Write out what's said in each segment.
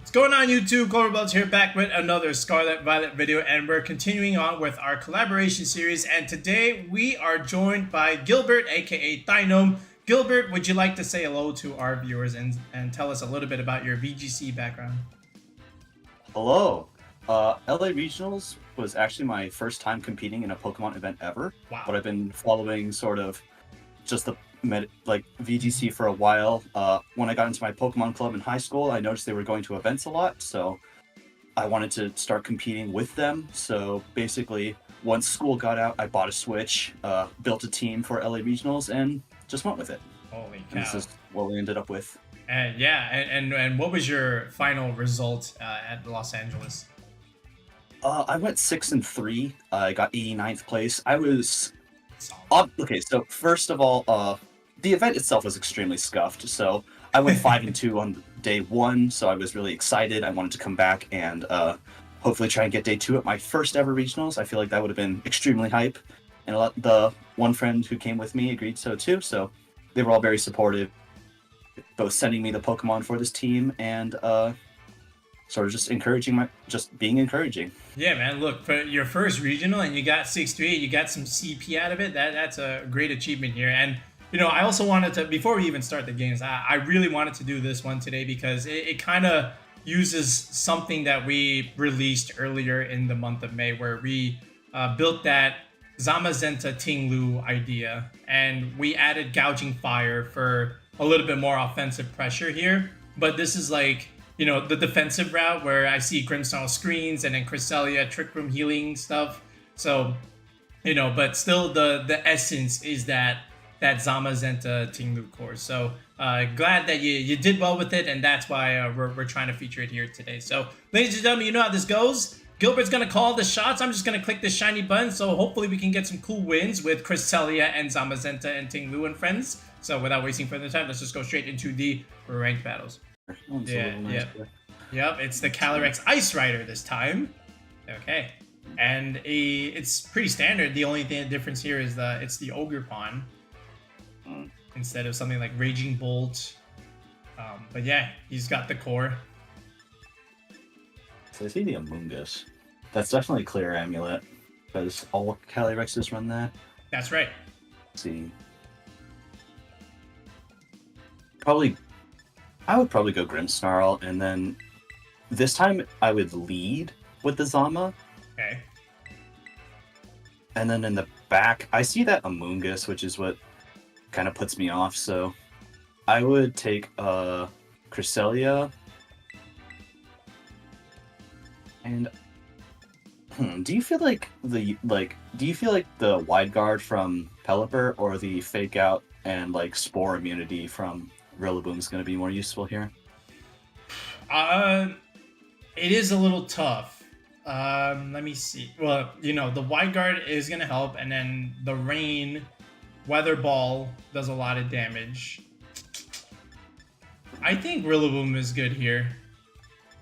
What's going on YouTube? Revolves here back with another Scarlet Violet video, and we're continuing on with our collaboration series, and today we are joined by Gilbert, aka Thynome. Gilbert, would you like to say hello to our viewers and tell us a little bit about your VGC background? Hello. LA Regionals was actually my first time competing in a Pokemon event ever. Wow. But I've been following sort of just the VGC for a while. When I got into my Pokemon club in high school, I noticed they were going to events a lot, so I wanted to start competing with them. So basically, once school got out, I bought a Switch, built a team for LA Regionals, and just went with it. Holy cow. And this is what we ended up with. And yeah, and what was your final result at Los Angeles? I went 6-3. I got 89th place. I was okay. So first of all, the event itself was extremely scuffed. So I went 5-2 on day one. So I was really excited. I wanted to come back and hopefully try and get day two at my first ever regionals. I feel like that would have been extremely hype. And the one friend who came with me agreed so too. So they were all very supportive, both sending me the Pokemon for this team and sort of just being encouraging. Yeah, man. Look, for your first regional and you got 6-3, you got some CP out of it. That's a great achievement here. And you know, I also wanted to, before we even start the games, I really wanted to do this one today because it kind of uses something that we released earlier in the month of May, where we built that Zamazenta Ting-Lu idea, and we added Gouging Fire for a little bit more offensive pressure here. But this is like, you know, the defensive route where I see Grimmsnarl screens and then Cresselia Trick Room healing stuff. So, you know, but still the essence is that Zamazenta Ting-Lu core. So glad that you did well with it, and that's why we're trying to feature it here today. So ladies and gentlemen, you know how this goes. Gilbert's gonna call the shots. I'm just gonna click this shiny button, so hopefully we can get some cool wins with Cresselia and Zamazenta and Ting-Lu and friends. So without wasting further time, let's just go straight into the ranked battles. Yep, it's the Calyrex-Ice Rider this time. Okay, and it's pretty standard. The only thing difference here is it's the Ogerpon instead of something like Raging Bolt. But yeah, he's got the core. So I see the Amoongus. That's definitely Clear Amulet, because all Calyrexes run that. That's right. Let's see. I would probably go Grimmsnarl, and then this time I would lead with the Zama. Okay. And then in the back, I see that Amoongus, which is what kind of puts me off, so I would take Cresselia. And do you feel like the wide guard from Pelipper or the fake out and like spore immunity from Rillaboom is going to be more useful here? It is a little tough. Let me see. Well, you know, the wide guard is going to help, and then the rain weather ball does a lot of damage. I think Rillaboom is good here.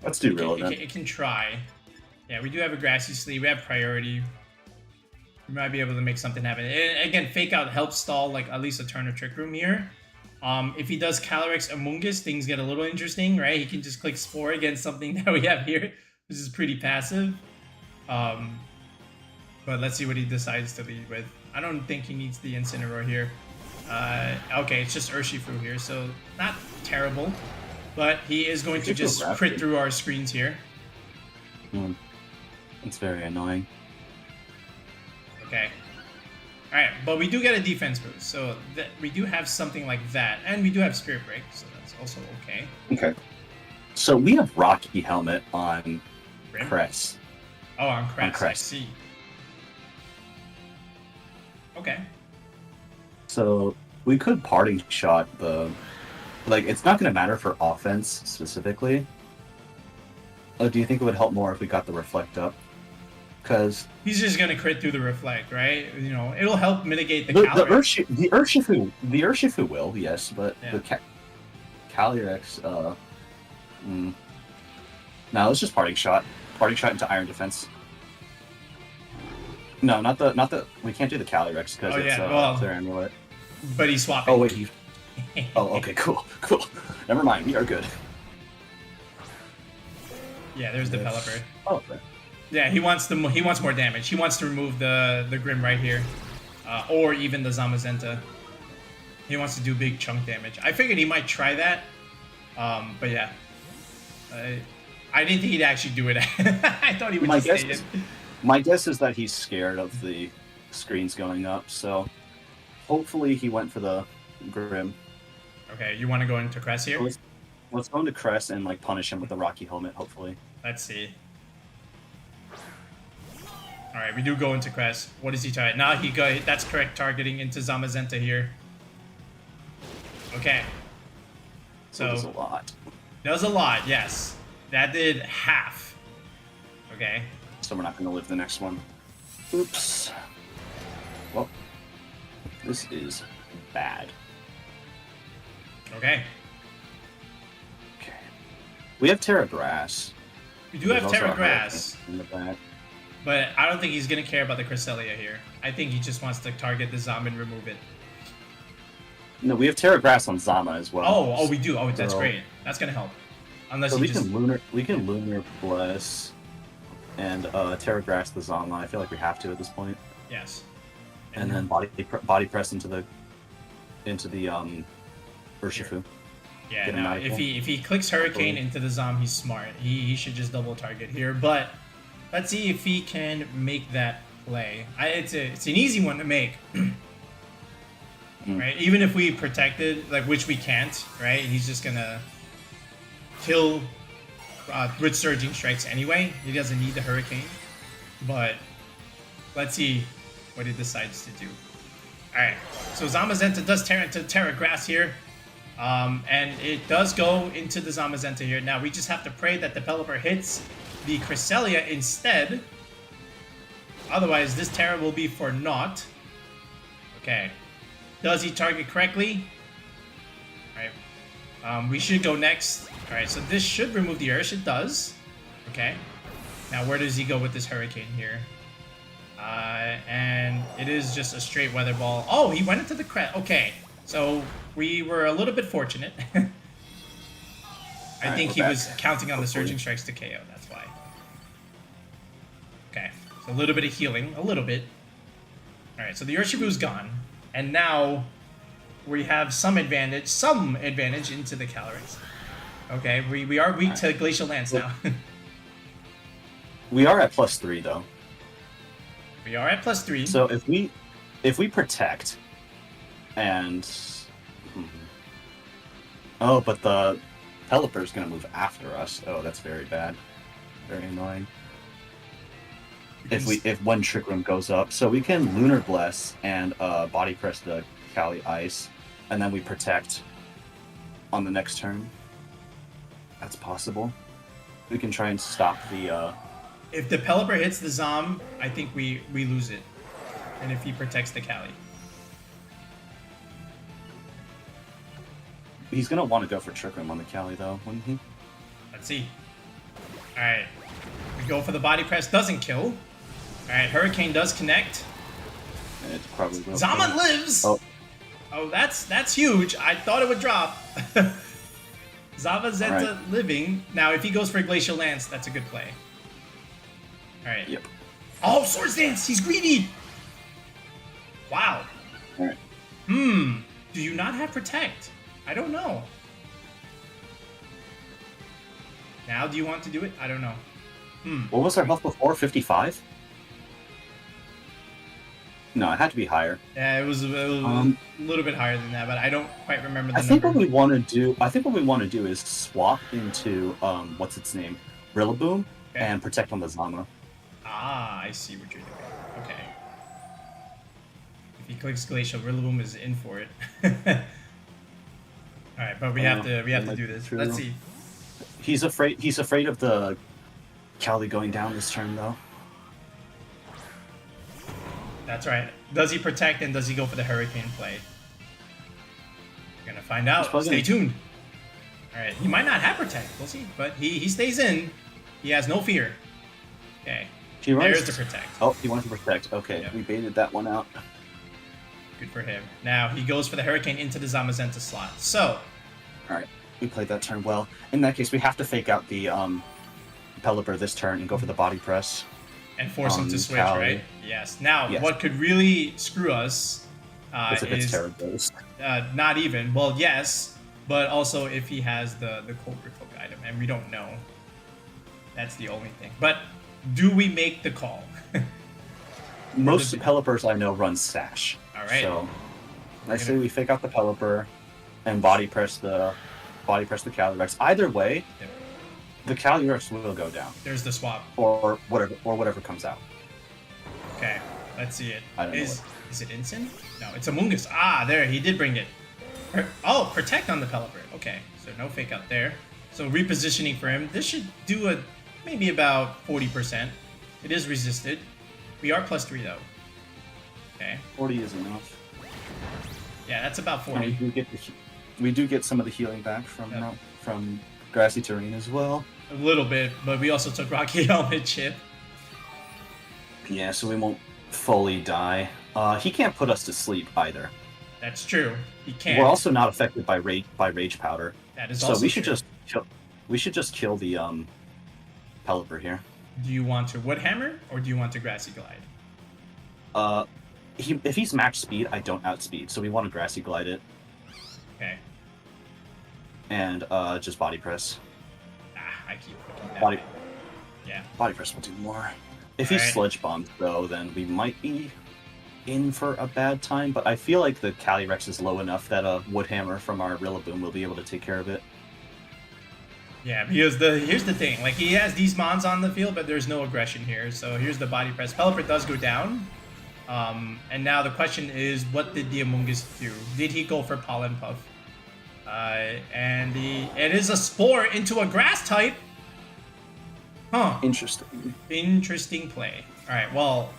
Let's do Rillaboom. It can try. Yeah, we do have a Grassy Sleeve. We have priority. We might be able to make something happen. Again, Fake Out helps stall like at least a turn of Trick Room here. If he does Calyrex-Amoongus, things get a little interesting, right? He can just click Spore against something that we have here, which is pretty passive. But let's see what he decides to lead with. I don't think he needs the Incineroar here. Okay, it's just Urshifu here, so not terrible. But he is going to just crit through our screens here. It's very annoying. Okay. Alright, but we do get a defense boost, so we do have something like that. And we do have Spirit Break, so that's also okay. Okay. So we have Rocky Helmet on Cress. Oh, on Cress, I see. Okay. So we could Parting Shot the... Like, it's not going to matter for offense specifically. Do you think it would help more if we got the Reflect up? Because he's just going to crit through the Reflect, right? You know, it'll help mitigate the Urshifu will, yes, but yeah. The Calyrex, No, let's just Parting Shot. Parting Shot into Iron Defense. No, not the. We can't do the Calyrex because it's Clear Amulet. But he's swapping. Oh wait, oh okay, cool. Never mind, we are good. Yeah, there's the Pelipper. Oh, okay. Yeah, he wants more damage. He wants to remove the Grim right here, or even the Zamazenta. He wants to do big chunk damage. I figured he might try that, but yeah, I didn't think he'd actually do it. I thought he would just stay in. My guess is that he's scared of the screens going up, so hopefully he went for the Grim. Okay, you want to go into Cress here? Let's go into Cress and like punish him with the Rocky Helmet, hopefully. Let's see. All right, we do go into Cress. What does he try? Now he go. That's correct targeting into Zamazenta here. Okay. So that was a lot. That was a lot, yes. That did half. Okay. So we're not going to live the next one. Oops. Well, this is bad. Okay. Okay. We have Terra Grass. We do have Terra Grass. In the back. But I don't think he's going to care about the Cresselia here. I think he just wants to target the Zama and remove it. No, we have Terra Grass on Zama as well. Oh, we do. Oh, that's great. That's going to help. Unless so we can Lunar Bless and Terra Grass the Zama. I feel like we have to at this point. Yes. And then body press into the Urshifu. Yeah, no, if he clicks Hurricane into the Zom, he's smart. He should just double target here. But let's see if he can make that play. It's an easy one to make. Right? Even if we protected, like, which we can't, right? He's just gonna kill with Surging Strikes anyway. He doesn't need the Hurricane. But let's see what he decides to do. Alright, so Zamazenta does tear into Terra Grass here. And it does go into the Zamazenta here. Now we just have to pray that the Pelipper hits the Cresselia instead. Otherwise, this Terra will be for naught. Okay. Does he target correctly? Alright. We should go next. Alright, so this should remove the Ursh. It does. Okay. Now where does he go with this Hurricane here? And it is just a straight Weather Ball. Oh, he went into the Crest. Okay. So we were a little bit fortunate. I think he was counting on the Surging Strikes to KO. That's why. Okay. So a little bit of healing. A little bit. Alright, so the Urshifu's gone. And now we have some advantage into the Calyrex. Okay, we are weak to Glacial Lance now. We are at +3 though. We are at +3. So if we protect and oh, but the Pelipper is going to move after us. Oh, that's very bad. Very annoying. If one Trick Room goes up, so we can Lunar Bless and Body Press the Calyrex-Ice, and then we protect on the next turn. That's possible. We can try and stop the. If the Pelipper hits the Zom, I think we lose it, and if he protects the Cali. He's gonna want to go for Trick Room on the Cali though, wouldn't he? Let's see. Alright. We go for the Body Press, doesn't kill. Alright, Hurricane does connect. It probably will. Zaman lives! Oh, that's huge. I thought it would drop. Zamazenta living. Now, if he goes for Glacial Lance, that's a good play. Alright. Yep. Oh, Swords Dance! He's greedy! Wow. Alright. Do you not have Protect? I don't know. Now, do you want to do it? I don't know. What was our health before? 55? No, it had to be higher. Yeah, it was a little bit higher than that, but I don't quite remember the I think what we want to do is swap into what's its name? Rillaboom and protect on the Zama. Ah, I see what you're doing. Okay. If he clicks Glacial, Rillaboom is in for it. Alright, but we have to do this. Let's see. He's afraid of the Cali going down this turn though. That's right. Does he protect and does he go for the Hurricane play? We're gonna find out. Stay tuned. Alright, he might not have protect, we'll see. But he stays in. He has no fear. Okay. There's the protect. Oh, he wants to protect. Okay, we baited that one out. Good for him. Now he goes for the Hurricane into the Zamazenta slot. So alright, we played that turn well. In that case, we have to fake out the Pelipper this turn and go for the body press. And force him to switch, Cali. right? Yes. Now, Yes. what could really screw us If it's is Terrorghost. not even. Well, yes, but also if he has the Cobra Cloak item, and we don't know. That's the only thing. But do we make the call? Most Pelippers I know run Sash. All right. So I say we fake out the Pelipper and body press the Calyrex. Either way, Yep. the Calyrex will go down. There's the swap. Or whatever comes out. Okay, let's see it. I don't know Is it Incin? No, it's Amoongus. Ah, there, he did bring it. Oh, Protect on the Pelipper. Okay, so no fake out there. So repositioning for him. This should do maybe about 40%. It is resisted. We are +3 though. Okay. 40 is enough. Yeah, that's about And 40. we do get some of the healing back from Grassy Terrain as well. A little bit, but we also took Rocky Helmet Chip. Yeah, so we won't fully die. He can't put us to sleep either. That's true. He can't. We're also not affected by Rage Powder. That is So also we should true. just kill the Pelipper here. Do you want to Wood Hammer or do you want to Grassy Glide? If he's max speed, I don't outspeed, so we want to Grassy Glide it Okay. and just body press. I keep looking that Body- way. Yeah. Body press will do more. If he Alright. Sludge Bombs though, then we might be in for a bad time. But I feel like the Calyrex is low enough that a Wood Hammer from our Rillaboom will be able to take care of it. Yeah, because here's the thing. Like, he has these mons on the field, but there's no aggression here. So here's the body press. Pelipper does go down. And now the question is, what did the Amoongus do? Did he go for Pollen Puff? And it is a Spore into a Grass type. Huh. Interesting. Interesting play. All right, well,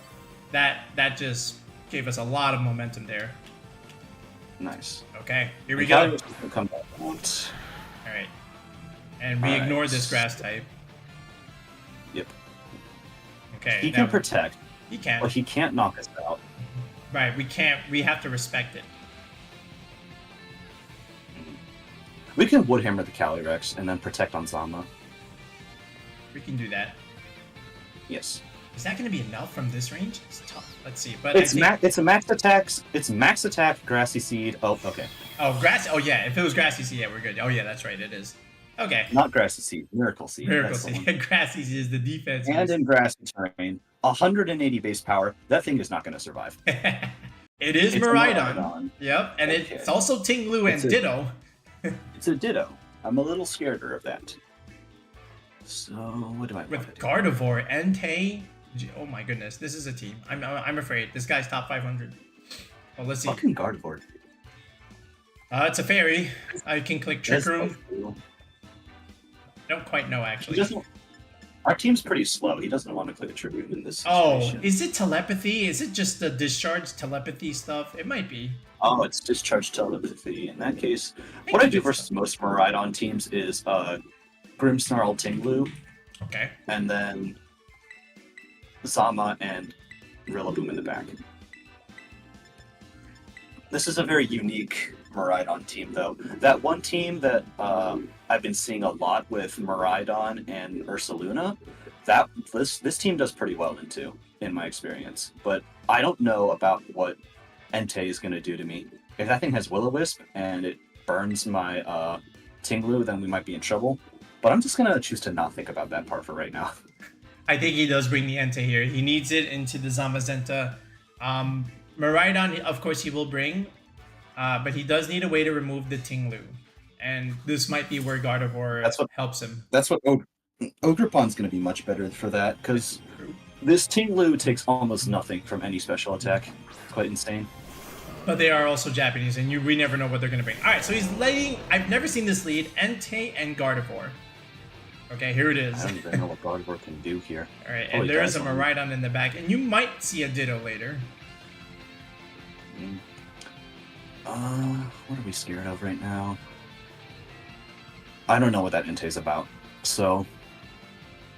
that just gave us a lot of momentum there. Nice. Okay, here we The go. Calyrex will come back once. All right. And we All right. ignore this Grass type. Yep. Okay. He now- can protect, He can. but he can't knock us out. Right, we can't. We have to respect it. We can Wood Hammer the Calyrex and then protect on Zama. We can do that. Yes. Is that going to be enough from this range? It's tough. Let's see. But It's I think, it's a max attack. It's max attack. Grassy Seed. Oh, okay. Oh, grass. Oh yeah. If it was Grassy Seed, yeah, we're good. Oh yeah, that's right. It is. Okay. Not Grassy Seed. Miracle Seed. Miracle That's the one. Seed. Grassy Seed is the defense. And in Grassy Terrain, 180 base power. That thing is not going to survive. It is It's a Miraidon. Miraidon. Yep, and Okay. it's also Ting-Lu and It's a- Ditto. It's a Ditto. I'm a little scareder of that. So what do I With want to do? Gardevoir, Entei. Oh my goodness, this is a team. I'm afraid. This guy's top 500. Well, let's see. Fucking Gardevoir. It's a fairy. I can click Trick That's Room. so cool. Don't quite know He actually. doesn't- Our team's pretty slow. He doesn't want to click Tribute in this Oh, situation. is it telepathy? Is it just the discharge telepathy stuff? It might be. Oh, it's discharge telepathy. In that case, think what I it do is. versus most Miraidon teams is Grimmsnarl Ting-Lu, Okay. and then Zama and Rillaboom in the back. This is a very unique Miraidon team, though. That one team that I've been seeing a lot with Miraidon and Ursaluna, this team does pretty well into, in my experience. But I don't know about what Entei is going to do to me. If that thing has Will-O-Wisp and it burns my Ting-Lu, then we might be in trouble. But I'm just going to choose to not think about that part for right now. I think he does bring the Entei here. He needs it into the Zamazenta. Miraidon, of course, he will bring, but he does need a way to remove the Ting-Lu. And this might be where Gardevoir helps him. That's what Ogerpon's going to be much better for that, because this Ting-Lu takes almost nothing from any special attack. It's quite insane. But they are also Japanese, and we never know what they're going to bring. All right, so he's letting... I've never seen this lead. Entei and Gardevoir. Okay, here it is. I don't even know what Gardevoir can do here. All right, Oh, and he there is does. a Miraidon in the back, and you might see a Ditto later. What are we scared of right now? I don't know what that Entei's about, so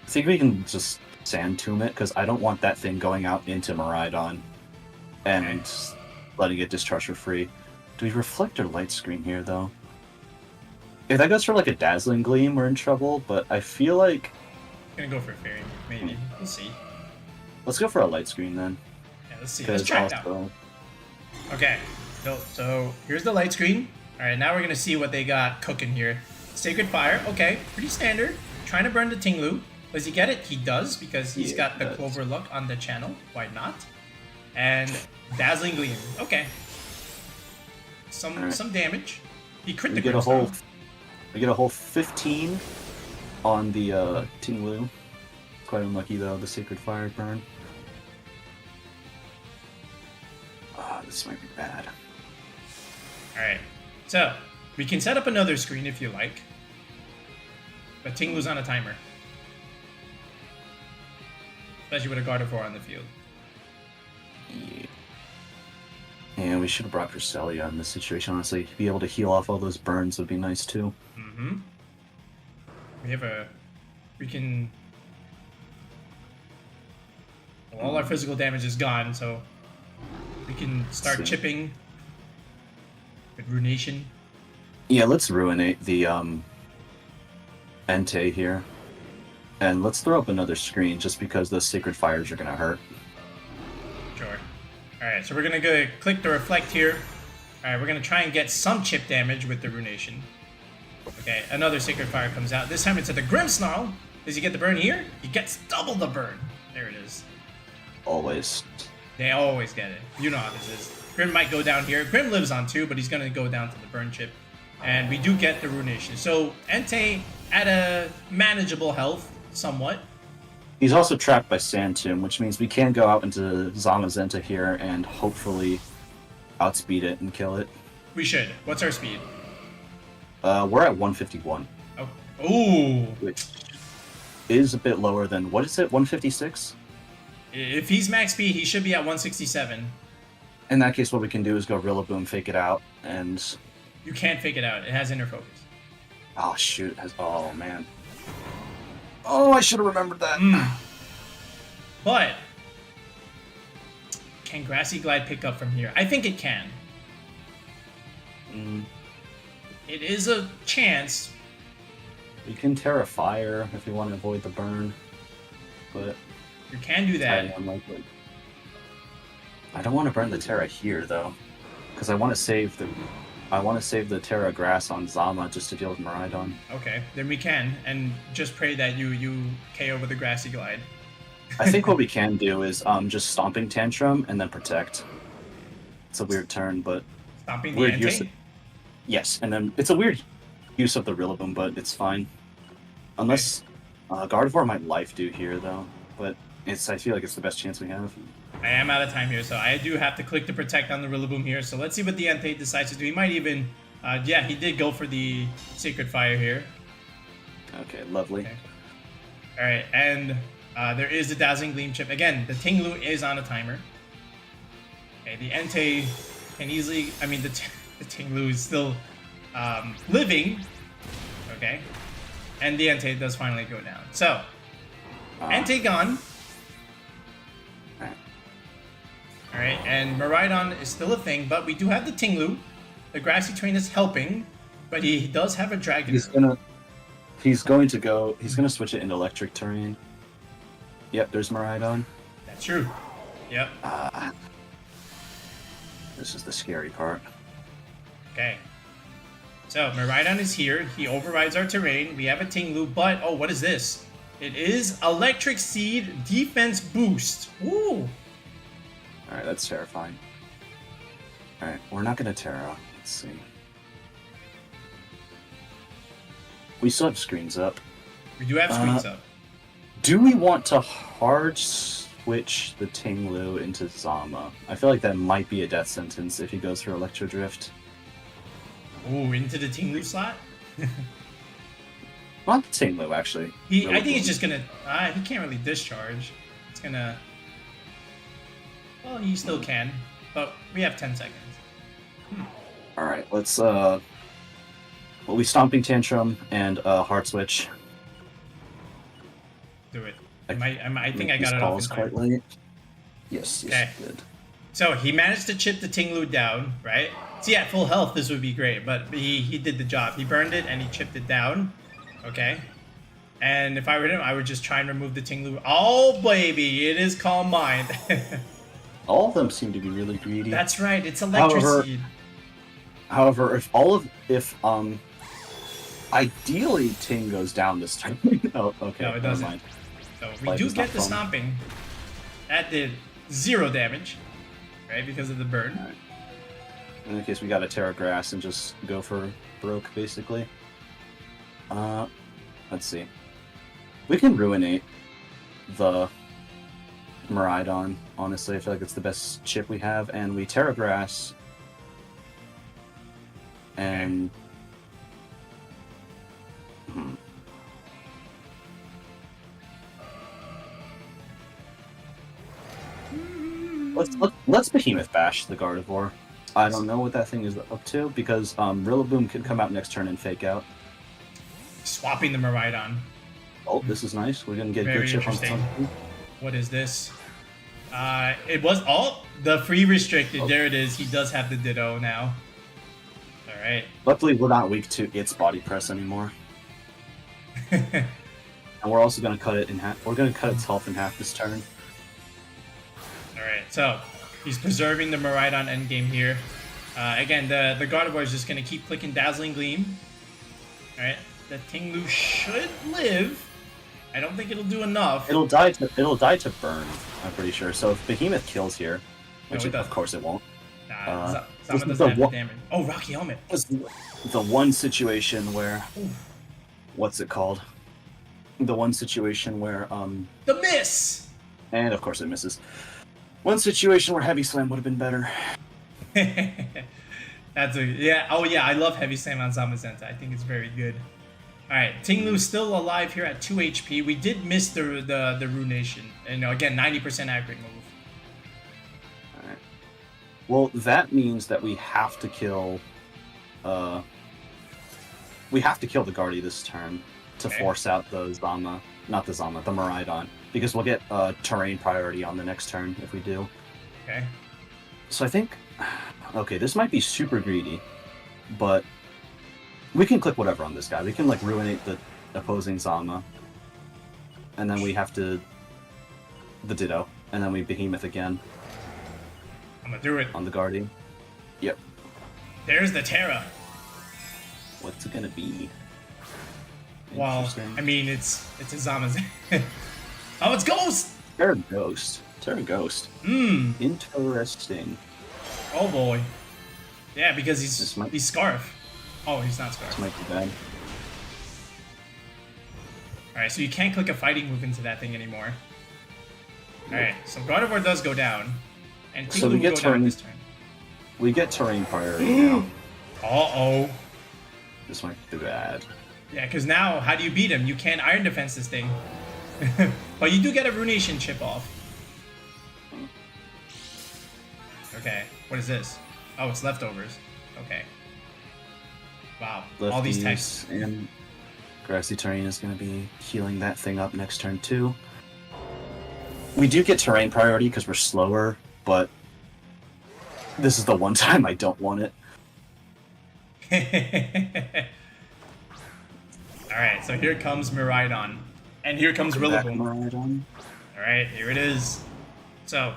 I think we can just Sand Tomb it, because I don't want that thing going out into Miraidon and letting it discharge for free. Do we reflect or light screen here, though? If that goes for like a Dazzling Gleam, we're in trouble, but I feel like Gonna go for a fairy, maybe. We'll see. Let's go for a light screen then. Yeah, let's see. Let's try it out. Okay, so here's the light screen. All right, now we're gonna see what they got cooking here. Sacred Fire, okay, pretty standard. Trying to burn the Ting-Lu. Does he get it? He does, because he's got the Clover Luck on the channel. Why not? And Dazzling Gleam. Okay. Some damage. He crit the Grimmsnarl. We get a whole 15 on the Ting-Lu. Quite unlucky though, the Sacred Fire burn. This might be bad. Alright, so we can set up another screen if you like. But Ting-Lu's on a timer. Especially with a Gardevoir on the field. Yeah. And we should have brought Cresselia in this situation, honestly. To be able to heal off all those burns would be nice too. Mm-hmm. We can... Well, all our physical damage is gone, so we can start chipping with Ruination. Yeah, let's ruinate the Entei here. And let's throw up another screen just because those Sacred Fires are going to hurt. Sure. Alright, so we're going to go click the Reflect here. Alright, we're going to try and get some chip damage with the Ruination. Okay, another Sacred Fire comes out. This time it's at the Grimmsnarl. Does he get the burn here? He gets double the burn. There it is. Always. They always get it. You know how this is. Grim might go down here. Grim lives on 2, but he's going to go down to the burn chip. And we do get the Ruination. So Entei at a manageable health, somewhat. He's also trapped by Sand Tomb, which means we can go out into Zamazenta here and hopefully outspeed it and kill it. We should. What's our speed? We're at 151. Oh. Ooh. Which is a bit lower than, what is it, 156? If he's max speed, he should be at 167. In that case, what we can do is go Rillaboom, fake it out, and... You can't fake it out. It has inner focus. Oh, shoot. Oh, man. Oh, I should have remembered that. But can Grassy Glide pick up from here? I think it can. It is a chance. We can Terra Fire if we want to avoid the burn, but you can do that. Unlikely. I don't want to burn the Terra here though, because I want to save the Terra Grass on Zama just to deal with Miraidon. Okay, then we can, and just pray that you KO with the Grassy Glide. I think what we can do is just Stomping Tantrum and then Protect. It's a weird turn, but Stomping the Entei? Yes, and then it's a weird use of the Rillaboom, but it's fine. Unless Gardevoir might Life do here though, but I feel like it's the best chance we have. I am out of time here, so I do have to click to Protect on the Rillaboom here. So let's see what the Entei decides to do. He might even, yeah, he did go for the Sacred Fire here. Okay, lovely. Okay. All right, and there is the Dazzling Gleam chip. Again, the Ting-Lu is on a timer. Okay, the Entei can easily, I mean, the Ting-Lu is still living. Okay, and the Entei does finally go down. So, Entei gone. Alright, and Miraidon is still a thing, but we do have the Ting-Lu. The Grassy Train is helping, but he does have a Dragon. He's going to switch it into Electric Terrain. Yep, there's Miraidon. That's true. Yep. This is the scary part. Okay. So, Miraidon is here. He overrides our terrain. We have a Ting-Lu, but, oh, what is this? It is Electric Seed Defense Boost. Woo! Alright, that's terrifying. Alright, we're not going to Terra. Let's see. We still have screens up. We do have screens up. Do we want to hard switch the Ting-Lu into Zama? I feel like that might be a death sentence if he goes for Electro Drift. Ooh, into the Ting-Lu slot? Not the Ting-Lu, actually. I think he's just going to... he can't really discharge. It's going to... Well, he still can, but we have 10 seconds. Alright, let's, we Stomping Tantrum and Hard Switch. Do it. I think I got it off in time. Quite late. Yes, okay. You did. So, he managed to chip the Ting-Lu down, right? See, at full health, this would be great, but he did the job. He burned it, and he chipped it down. Okay. And if I were him, I would just try and remove the Ting-Lu. Oh, baby, it is Calm Mind. All of them seem to be really greedy. That's right, it's Electricity. However, if ideally Ting goes down this turn. Oh, okay. No, it doesn't. Mind. So we do get the Stomping. That did 0 damage, right, because of the burn. Right. In that case, we got to Terra Grass and just go for broke, basically. Let's see. We can Ruinate the Miraidon, honestly. I feel like it's the best chip we have. And we Terra Grass. And... Let's Behemoth Bash the Gardevoir. I don't know what that thing is up to, because Rillaboom could come out next turn and fake out. Swapping the Miraidon. Oh, this is nice. We're gonna get a Very good chip on interesting. something. What is this? It was the free restricted. Oh. There it is. He does have the Ditto now. All right. Luckily, we're not weak to its body press anymore. And we're also gonna cut it in half. We're gonna cut its health in half this turn. Alright, so he's preserving the Miraidon endgame here. Again, the Gardevoir is just going to keep clicking Dazzling Gleam. Alright, the Ting-Lu should live. I don't think it'll do enough. It'll die to burn, I'm pretty sure. So if Behemoth kills here, which it of course it won't. Nah, this Zama is doesn't have the damage. Oh, Rocky Helmet. This is the one situation where... What's it called? The one situation where... The miss! And of course it misses. One situation where Heavy Slam would have been better. That's a yeah. Oh yeah, I love Heavy Slam on Zamazenta. I think it's very good. All right, Ting-Lu's still alive here at 2 HP. We did miss the Ruination. And again, 90% accurate move. All right. Well, that means that we have to kill. We have to kill the Guardy this turn to force out the Zama, not the Zama, the Miraidon. Because we'll get terrain priority on the next turn if we do. Okay. So I think... Okay, this might be super greedy, but we can click whatever on this guy. We can, like, Ruinate the opposing Zama. And then we have to... The Ditto. And then we Behemoth again. I'm gonna do it. On the Guardian. Yep. There's the Terra. What's it gonna be? Well, I mean, it's a Zamazenta. Oh, it's Ghost! Terra Ghost. Terra Ghost. Interesting. Oh boy. Yeah, because he's Scarf. Oh, he's not Scarf. This might be bad. Alright, so you can't click a fighting move into that thing anymore. Alright, so Gardevoir does go down. And Ting-Lu will go down this turn. We get terrain priority now. Uh-oh. This might be bad. Yeah, because now, how do you beat him? You can't Iron Defense this thing. But you do get a Ruination chip off. Okay, what is this? Oh, it's leftovers. Okay. Wow, all these texts. And Grassy Terrain is going to be healing that thing up next turn too. We do get terrain priority because we're slower, but this is the one time I don't want it. Alright, so here comes Miraidon. And here comes Rillaboom. Alright, here it is. So,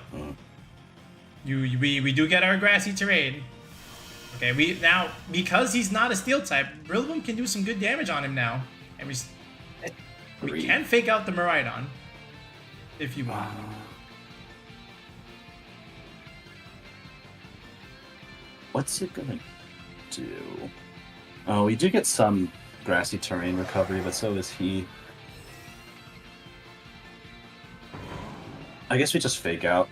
we do get our grassy terrain. Okay, now, because he's not a steel type, Rillaboom can do some good damage on him now. And we can fake out the Miraidon. If you want. What's it gonna do? Oh, we do get some grassy terrain recovery, but so is he. I guess we just fake out.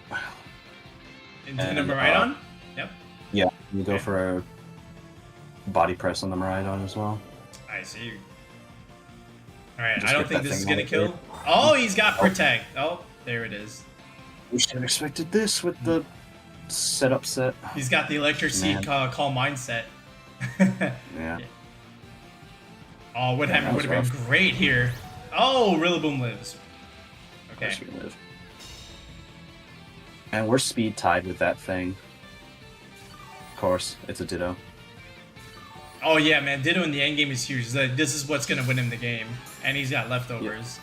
Into the Miraidon? Yep. Yeah, we go for a body press on the Miraidon as well. I see. Alright, I don't think this is gonna kill. Oh, he's got Protect. Oh, there it is. We should have expected this with the setup set. He's got the Electric Seed Calm Mind set. Yeah. Oh, would have been great here. Oh, Rillaboom lives. Okay. Live. And we're speed tied with that thing. Of course, it's a Ditto. Oh yeah, man, Ditto in the end game is huge. This is what's gonna win him the game. and he's got leftovers.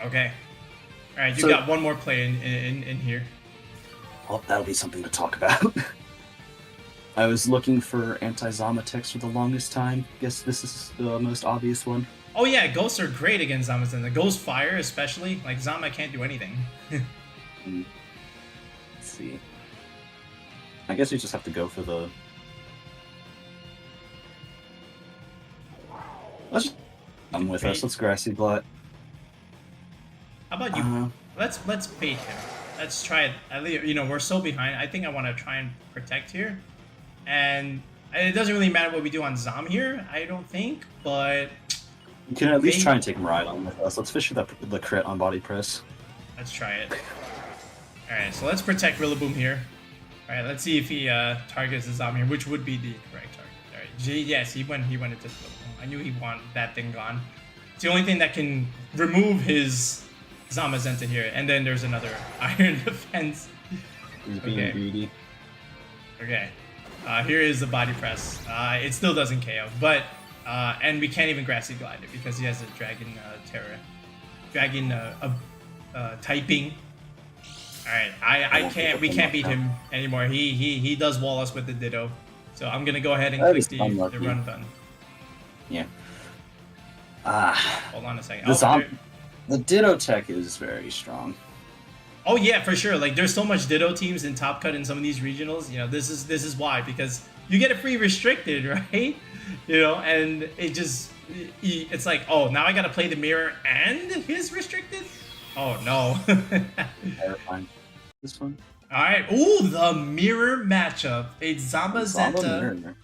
Okay. All right, you got one more play in here. Well, that'll be something to talk about. I was looking for anti-Zamazenta for the longest time. Guess this is the most obvious one. Oh yeah, ghosts are great against Zamazenta. Ghost Fire especially. Like Zama can't do anything. Let's see. I guess we just have to go for the... Let's just come with us. Let's Grassy Blunt. How about you? Let's bait him. Let's try it. At least, you know, we're so behind. I think I want to try and protect here. And it doesn't really matter what we do on Zom here, I don't think, but... You can at least try and take Miraidon with us. Let's fish the crit on Body Press. Let's try it. Alright, so let's protect Rillaboom here. Alright, let's see if he targets the Zom here, which would be the correct target. Alright, yes, he went into Rillaboom. I knew he wanted that thing gone. It's the only thing that can remove his Zamazenta here. And then there's another Iron Defense. He's being greedy. Okay. Here is the Body Press. It still doesn't KO, but and we can't even Grassy Glide it because he has a Dragon Terra, Dragon typing. All right, we can't beat him anymore. He does wall us with the Ditto, so I'm gonna go ahead and click the run button. Yeah. Hold on a second. The Ditto tech is very strong. Oh yeah, for sure. Like there's so much Ditto teams in Top Cut in some of these regionals. You know, this is why, because you get it free restricted, right? You know, and it's like, oh, now I gotta play the mirror and his restricted. Oh no. Terrifying. This one. All right. Ooh, the mirror matchup. It's Zamazenta,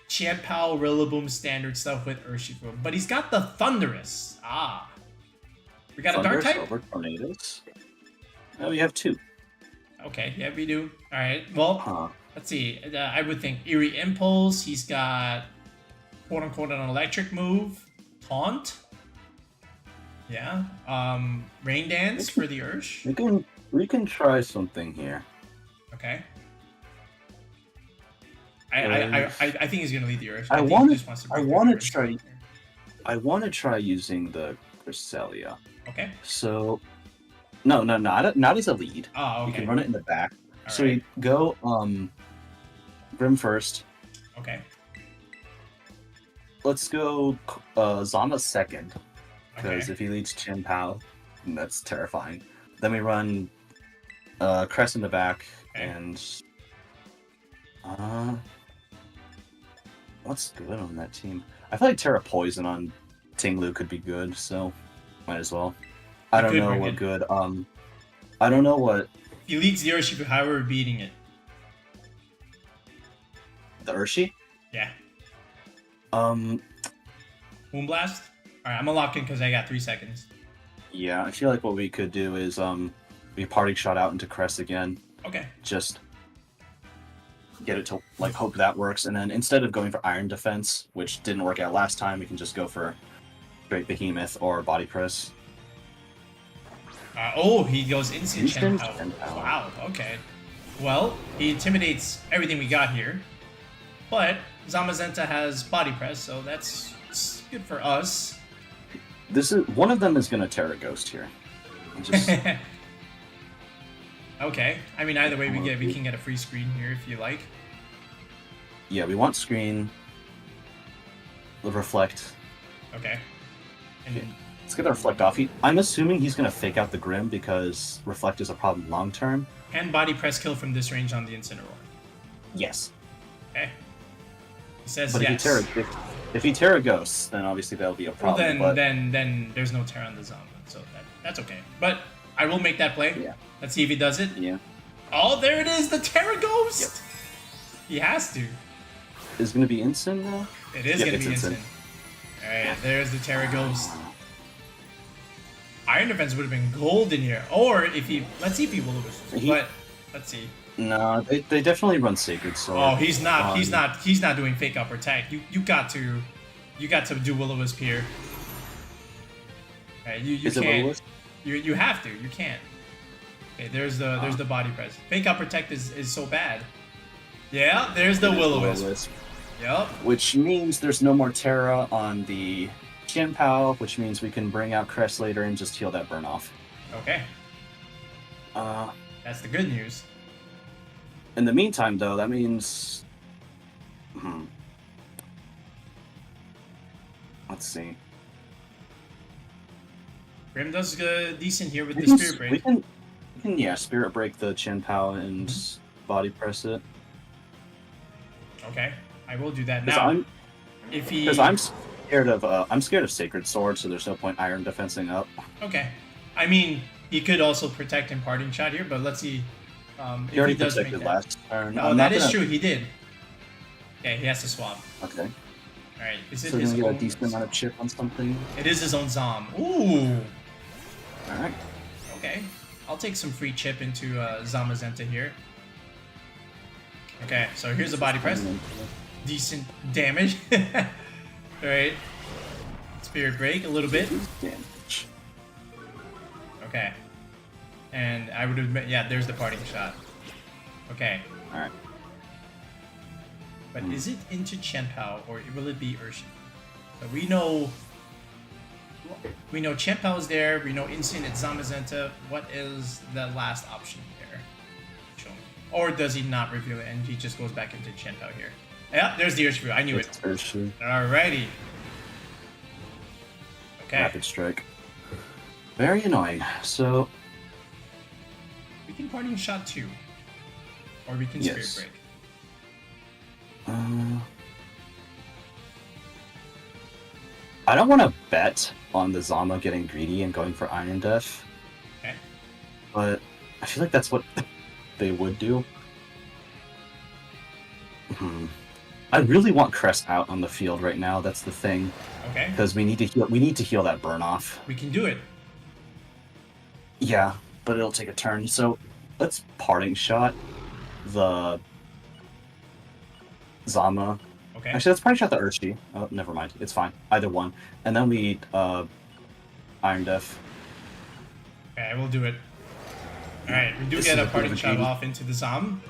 Chien-Pao, Rillaboom standard stuff with Urshifu, but he's got the Thundurus. We got a Dark type. Over Tornadus. Oh, we have two. Okay, yeah, we do. All right, well, let's see. I would think Eerie Impulse. He's got quote-unquote an electric move. Taunt. Yeah. Rain Dance for the Ursh. We can try something here. Okay. I think he's gonna lead the Ursh. I want to try using the Cresselia. Okay. So. No, not as a lead. Oh, okay. You can run it in the back. All so right. we go Grim first. Okay. Let's go Zama second. Because if he leads Chien-Pao, that's terrifying. Then we run Cress in the back and what's good on that team? I feel like Terra Poison on Ting-Lu could be good, so might as well. I don't know what good. I don't know what. He leads the Urshifu. How are we beating it? The Urshi? Yeah. Moonblast. All right, I'm gonna lock in because I got 3 seconds. Yeah, I feel like what we could do is we party shot out into Crest again. Okay. Just get it to like hope that works, and then instead of going for Iron Defense, which didn't work out last time, we can just go for straight Behemoth or Body Press. He goes instant Chien-Pao. Wow, okay. Well, he intimidates everything we got here. But Zamazenta has Body Press, so that's good for us. One of them is gonna Terra Ghost here. Just... Okay. I mean, either way, we can get a free screen here if you like. Yeah, we want screen. The Reflect. Okay. And let's get the Reflect off. I'm assuming he's going to fake out the Grim because Reflect is a problem long term. And Body Press kill from this range on the Incineroar. Yes. Okay. He says but yes. If he Terra Ghosts, then obviously that'll be a problem. Well, then there's no Terra on the Zama, so that's okay. But I will make that play. Yeah. Let's see if he does it. Yeah. Oh, there it is, the Terra Ghost! Yep. He has to. Is it going to be instant now? It is going to be instant. Alright, there's the Terra Ghost. Iron Defense would have been golden here. Or if he... Let's see if he will lose. But, let's see. No, they definitely run Sacred Sword. Oh, he's not doing Fake Up or Attack. You got to do Will-O-Wisp here. Right, you is can't. It Will-O-Wisp? You have to. You can't. Okay, there's the Body Press. Fake Up Protect is so bad. Yeah, there's the Will-O-Wisp. Yep. Which means there's no more Terra on the Chien-Pao, which means we can bring out Crest later and just heal that burn off. Okay. That's the good news. In the meantime, though, that means... Let's see. Grim does decent here with the Spirit Break. We can, yeah, Spirit Break the Chien-Pao and body press it. Okay, I will do that now. Because I'm scared of Sacred Sword, so there's no point Iron Defensing up. Okay, I mean he could also protect Imparting Shot here, but let's see he already if he does make protected that. last turn. Oh, that is true. He did. Okay, he has to swap. Okay. All right, is it So his we're gonna own? get a decent amount of chip on something. It is his own Zom. Ooh. All right. Okay, I'll take some free chip into Zamazenta here. Okay, so here's a body press. Decent damage. Alright. Spirit Break a little bit. Damage. Okay. And I would admit, yeah, there's the parting shot. Okay. Alright. But is it into Chien-Pao or will it be Urshifu? So we know Chien-Pao is there, we know Incin at Zamazenta. What is the last option here? Show me. Or does he not reveal it and he just goes back into Chien-Pao here? Yeah, there's the Urshifu. I knew it. Urshifu. Alrighty. Okay. Rapid Strike. Very annoying. So we can parting shot too. Or we can Spirit Break. I don't want to bet on the Zama getting greedy and going for Iron Def. Okay. But I feel like that's what they would do. I really want Crest out on the field right now. That's the thing. Okay. Because we need to heal. We need to heal that burn off. We can do it. Yeah, but it'll take a turn. So let's parting shot the Zama. Okay. Actually, let's parting shot the Urshifu. Oh, never mind. It's fine. Either one. And then we Iron Def. Okay, I will do it. Alright, we do get a parting shot off into the Zom.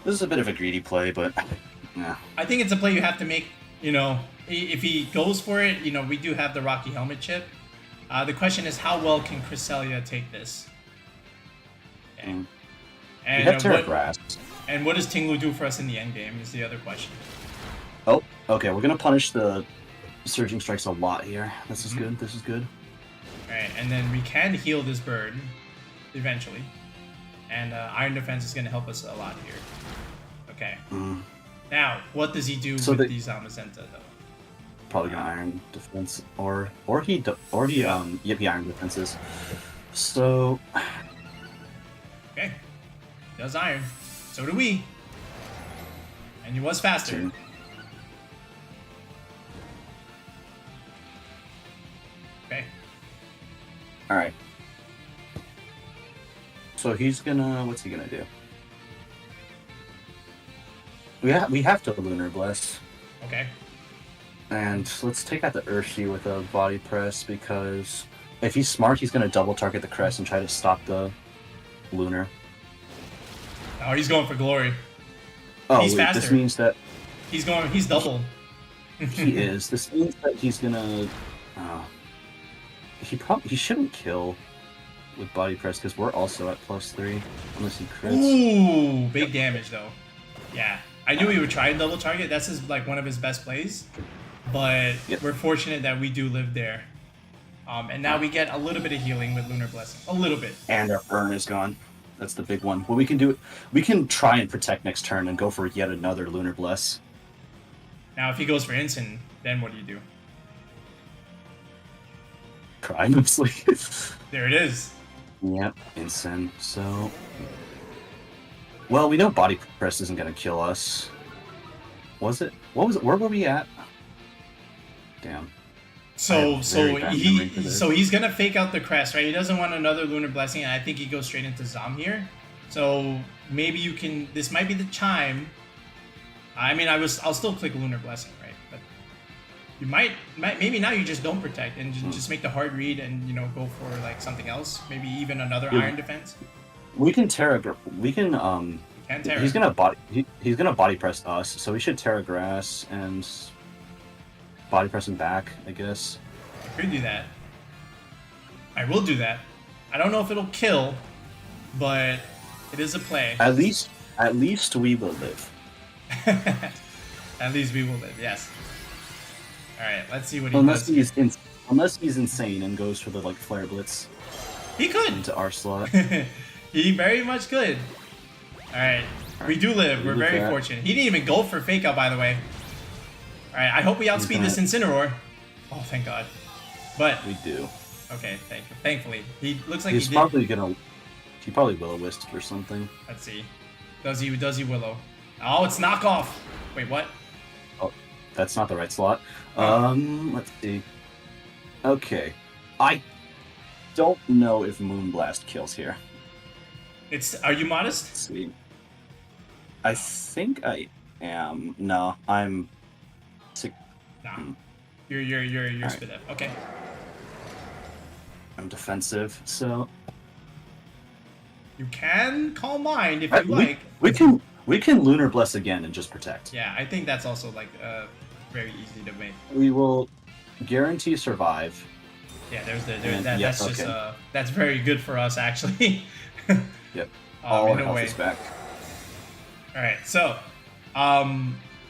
This is a bit of a greedy play, but yeah. I think it's a play you have to make, you know, if he goes for it, you know, we do have the Rocky Helmet chip. The question is, how well can Cresselia take this? Okay. We And, have Terra Grass. And what does Ting-Lu do for us in the end game is the other question. Oh, okay. We're going to punish the Surging Strikes a lot here. This is good. This is good. Alright, and then we can heal this bird eventually. And Iron Defense is going to help us a lot here. Okay. Now, what does he do with the Zamazenta, though? Probably gonna Iron Defense, or he Iron Defenses. So okay, he does Iron. So do we. And he was faster. Okay. All right. So he's gonna. What's he gonna do? We have to Lunar Bless. Okay. And let's take out the Urshifu with a body press, because if he's smart, he's gonna double target the Crest and try to stop the Lunar. Oh, he's going for glory. Oh, he's faster. This means that he's double. He is. This means that he's gonna. He shouldn't kill with body press because we're also at +3 unless he crits. Ooh, big damage though. Yeah, I knew he would try and double target. That's one of his best plays. But we're fortunate that we do live there. And now we get a little bit of healing with Lunar Blessing. A little bit. And our burn is gone. That's the big one. Well, we can do it. We can try and protect next turn and go for yet another Lunar Bless. Now, if he goes for Incin, then what do you do? Cry mostly. There it is. Yep, Incin. So, well, we know body press isn't gonna kill us. Was it? What was it? Where were we at? Damn. So he's gonna fake out the Crest, right? He doesn't want another Lunar Blessing, and I think he goes straight into Zom here. So maybe you can. This might be the time. I mean, I'll still click Lunar Blessing, right? But you might maybe now you just don't protect and just make the hard read and go for like something else. Maybe even another Iron Defense. We can We can Can Terra. He's gonna body press us, so we should Terra Grass and body press him back, I guess. I could do that. I will do that. I don't know if it'll kill, but it is a play. At least we will live. At least we will live. Yes. All right. Let's see what he Unless does. Unless he's insane and goes for the like Flare Blitz. He could. Into our slot. He very much could. All right. We do live. We're very fortunate. He didn't even go for Fake Out, by the way. All right. I hope we outspeed this Incineroar. Oh, thank God. But we do. Okay. Thankfully, he looks like he's probably gonna. He probably Will-O-Wisp or something. Let's see. Does he Willow? Oh, it's knockoff. Wait, what? Oh, that's not the right slot. Let's see. Okay, I don't know if Moonblast kills here. Are you modest? Let's see. I think I am. No, I'm. Nah. You're spit up. Okay. I'm defensive, so. You can Calm Mind if you like. We can Lunar Bless again and just protect. Yeah, I think that's also like very easy to make. We will guarantee survive. Yeah, that's very good for us actually. Yep. All our health is back. All right, so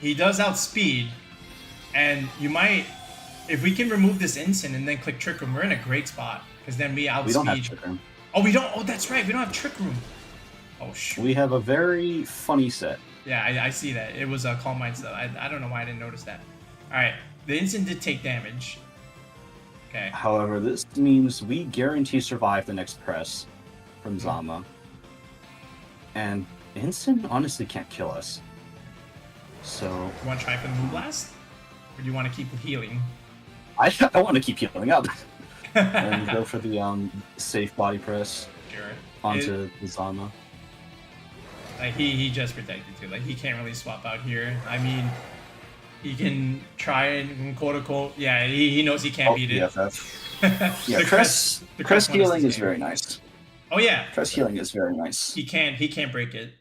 he does outspeed, and you might, if we can remove this Incin and then click Trick Room, we're in a great spot because then we outspeed. We don't have Trick Room. Oh, we don't. Oh, that's right. We don't have Trick Room. Oh, shoot. We have a very funny set. Yeah, I see that. It was a Calm Mind stuff. I don't know why I didn't notice that. All right, the Incin did take damage. Okay. However, this means we guarantee survive the next press from Zama. And Incin honestly can't kill us. So. You want to try for the Moonblast? Or do you want to keep healing? I want to keep healing up. And go for the safe body press. Sure. Onto the Zama. Like he just protected too. Like he can't really swap out here. I mean, he can try and quote unquote. Yeah, he knows he can't beat it. Yeah, Cress healing is very nice. Oh yeah, Cress healing is very nice. He can't break it.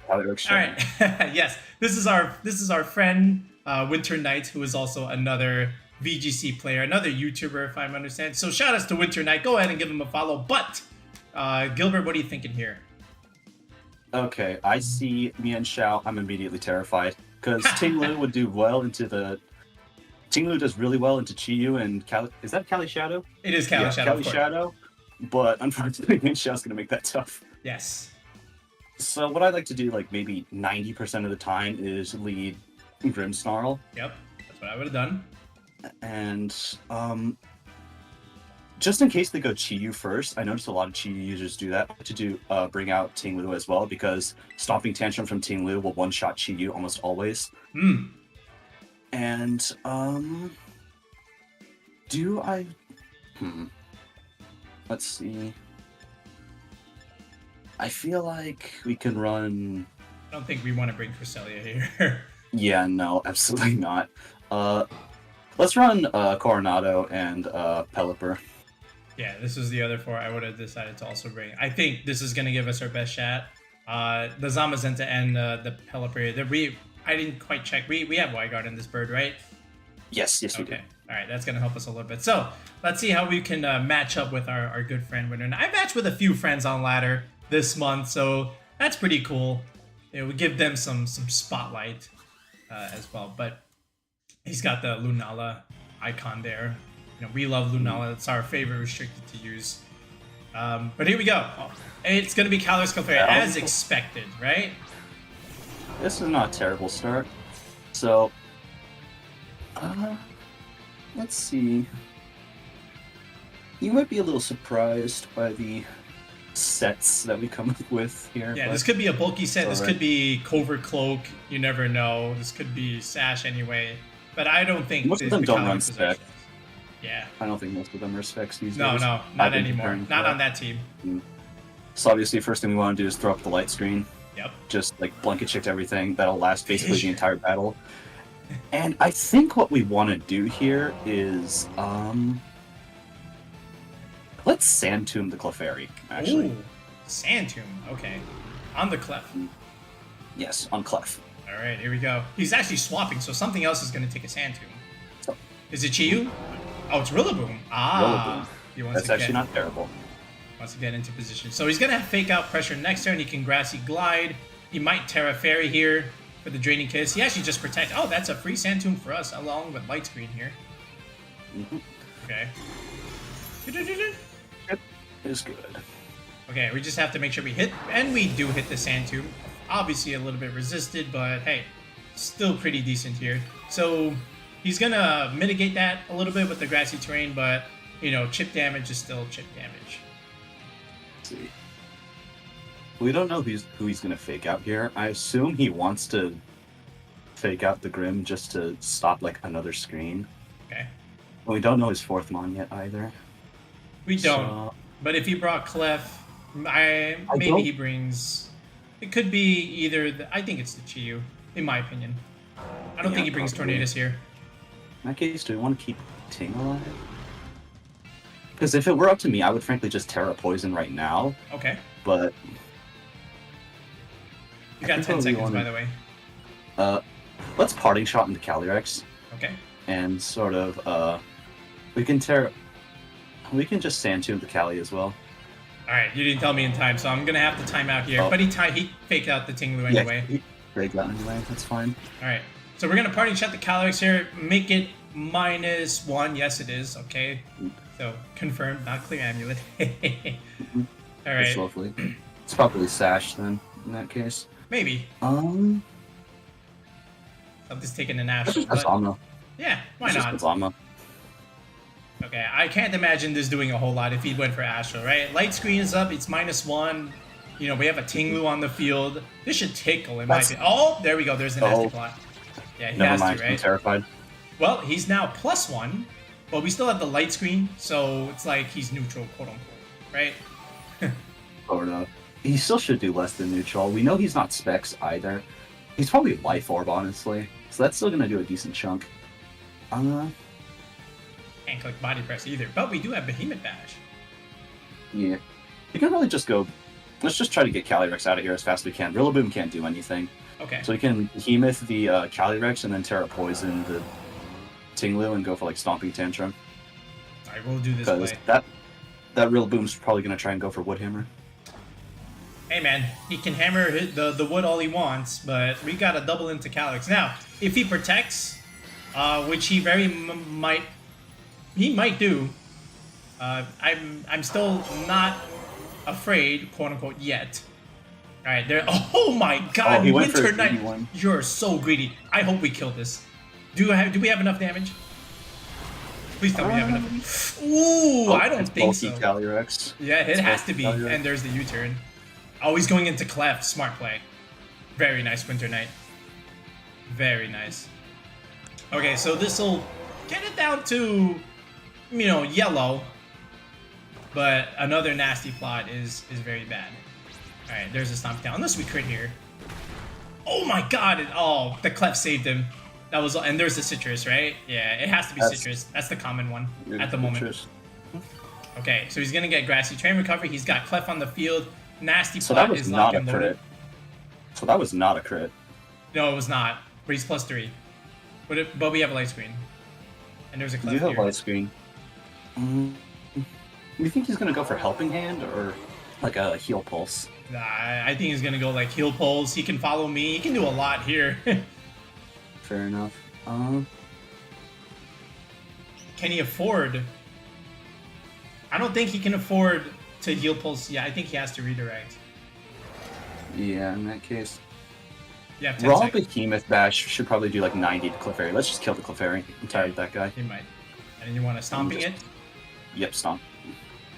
Calyrex-Shadow. All right. Yes, this is our friend Winter Knight, who is also another VGC player, another YouTuber, if I'm understanding. So shout outs to Winter Knight. Go ahead and give him a follow. But Gilbert, what are you thinking here? Okay, I see Mienshao. I'm immediately terrified because Ting-Lu would do well into the. Ting-Lu does really well into Chi-Yu and Is that Calyrex-Shadow? It is Calyrex-Shadow. Calyrex-Shadow, but unfortunately, Mienshao's gonna make that tough. Yes. So what I'd like to do, like maybe 90% of the time, is lead Grimmsnarl. Yep, that's what I would have done. And just in case they go Chi-Yu first, I noticed a lot of Chi-Yu users do that to bring out Ting-Lu as well, because Stomping Tantrum from Ting-Lu will one-shot Chi-Yu almost always. And let's see. I feel like we can run. I don't think we want to bring Cresselia here. Yeah, no, absolutely not. Let's run Coronado and Pelipper. Yeah, this is the other four I would have decided to also bring. I think this is going to give us our best shot. The Zamazenta and the Pelipper. I didn't quite check. We have Wyguard in this bird, right? Yes, we do. Okay. All right, that's going to help us a little bit. So let's see how we can match up with our good friend Winter. I matched with a few friends on ladder this month, so that's pretty cool. We give them some spotlight as well. But he's got the Lunala icon there. We love Lunala. It's our favorite restricted to use. But here we go. Oh, it's going to be Calyrex-Clefairy as expected, right? This is not a terrible start. So, let's see. You might be a little surprised by the sets that we come up with here. Yeah, this could be a bulky set. This could be Covert Cloak. You never know. This could be Sash anyway. But I don't think most of them don't run spec. Yeah. I don't think most of them are specs these days. No, not anymore. Not on that team. So obviously, first thing we want to do is throw up the light screen. Yep. Just like blanket shift everything. That'll last basically the entire battle. And I think what we want to do here is let's Sand Tomb the Clefairy, actually. Ooh, Sand Tomb. Okay. On the Clef. Yes, on Clef. All right, here we go. He's actually swapping, so something else is going to take his hand to him. Is it Chi-Yu? Oh, it's Rillaboom. Ah. Rillaboom. That's actually not terrible. Wants to get into position. So he's going to fake out pressure next turn. He can Grassy Glide. He might Terra Fairy here for the Draining Kiss. He actually just protects. Oh, that's a free Sand Tomb for us, along with Light Screen here. Okay. It is good. Okay, we just have to make sure we hit, and we do hit the Sand Tomb. Obviously a little bit resisted, but hey, still pretty decent here. So he's gonna mitigate that a little bit with the grassy terrain, but you know, chip damage is still chip damage. Let's see. We don't know who he's gonna fake out here. I assume he wants to fake out the Grim just to stop like another screen. Okay. We don't know his fourth Mon yet either. We don't. But if he brought Clef, maybe he brings. It could be either. I think it's the Chi-Yu, in my opinion. I don't think he brings Tornadus here. In that case, do we want to keep Ting alive? Because if it were up to me, I would frankly just Terra Poison right now. Okay. But you got 10 seconds, by the way. Let's Parting Shot into Calyrex. Okay. And sort of, we can just Sand Tomb the Cali as well. Alright, you didn't tell me in time, so I'm gonna have to time out here. Oh. But he faked out the Ting-Lu anyway. Yeah, he faked out anyway, that's fine. Alright, so we're gonna Parting Shot the Calyrex here, make it -1. Yes, it is, okay. So, confirmed, not clear amulet. Alright. That's lovely. It's probably Sash then, in that case. Maybe. I'm just taking an Ash. Yeah, why not? Okay, I can't imagine this doing a whole lot if he went for Astral, right? Light Screen is up, it's -1. You know, we have a Ting-Lu on the field. This should tickle, in my opinion. Oh, there we go, there's the nasty plot. Yeah, he has to, right? I'm terrified. Well, he's now +1, but we still have the Light Screen, so it's like he's neutral, quote-unquote, right? Sort of. He still should do less than neutral. We know he's not Specs either. He's probably Life Orb, honestly. So that's still going to do a decent chunk. Can't click Body Press either, but we do have Behemoth Bash. Yeah. You can really just go... Let's just try to get Calyrex out of here as fast as we can. Rillaboom can't do anything. Okay. So we can Behemoth the Calyrex and then Terra Poison the Ting-Lu and go for like Stomping Tantrum. Alright, we'll do this play. That Rillaboom's probably going to try and go for Wood Hammer. Hey man, he can hammer the wood all he wants, but we gotta double into Calyrex. Now, if he protects, which he very might do, I'm still not afraid, quote unquote, yet. All right, there. Oh my God, Winter Knight, you're so greedy. I hope we kill this. Do we have enough damage? Please tell me we have enough. Ooh, I don't think so. Calyrex. Yeah, it has to be. Calyrex. And there's the U-turn. Oh, he's going into Clef. Smart play. Very nice, Winter Knight. Very nice. Okay, so this will get it down to, you know, yellow. But another nasty plot is very bad. All right, there's a Stomp Down. Unless we crit here. Oh my God! Oh, the Clef saved him. That was, and there's the Citrus, right? Yeah, it has to be Citrus. That's the common one at the moment. Okay, so he's gonna get Grassy Terrain Recovery. He's got Clef on the field. Nasty plot is locked and loaded. So that was not a crit. No, it was not. But he's +3. But we have a Light Screen. And there's a Clef here. You have Light Screen. You think he's gonna go for Helping Hand or like a Heal Pulse? Nah, I think he's gonna go like Heal Pulse. He can follow me. He can do a lot here. Fair enough. Can he afford? I don't think he can afford to Heal Pulse. Yeah, I think he has to redirect. Yeah, in that case. Yeah, Raw Behemoth Bash should probably do like 90 to Clefairy. Let's just kill the Clefairy. I'm tired of that guy. He might. And you want to Stomping it? Yep, Stomp.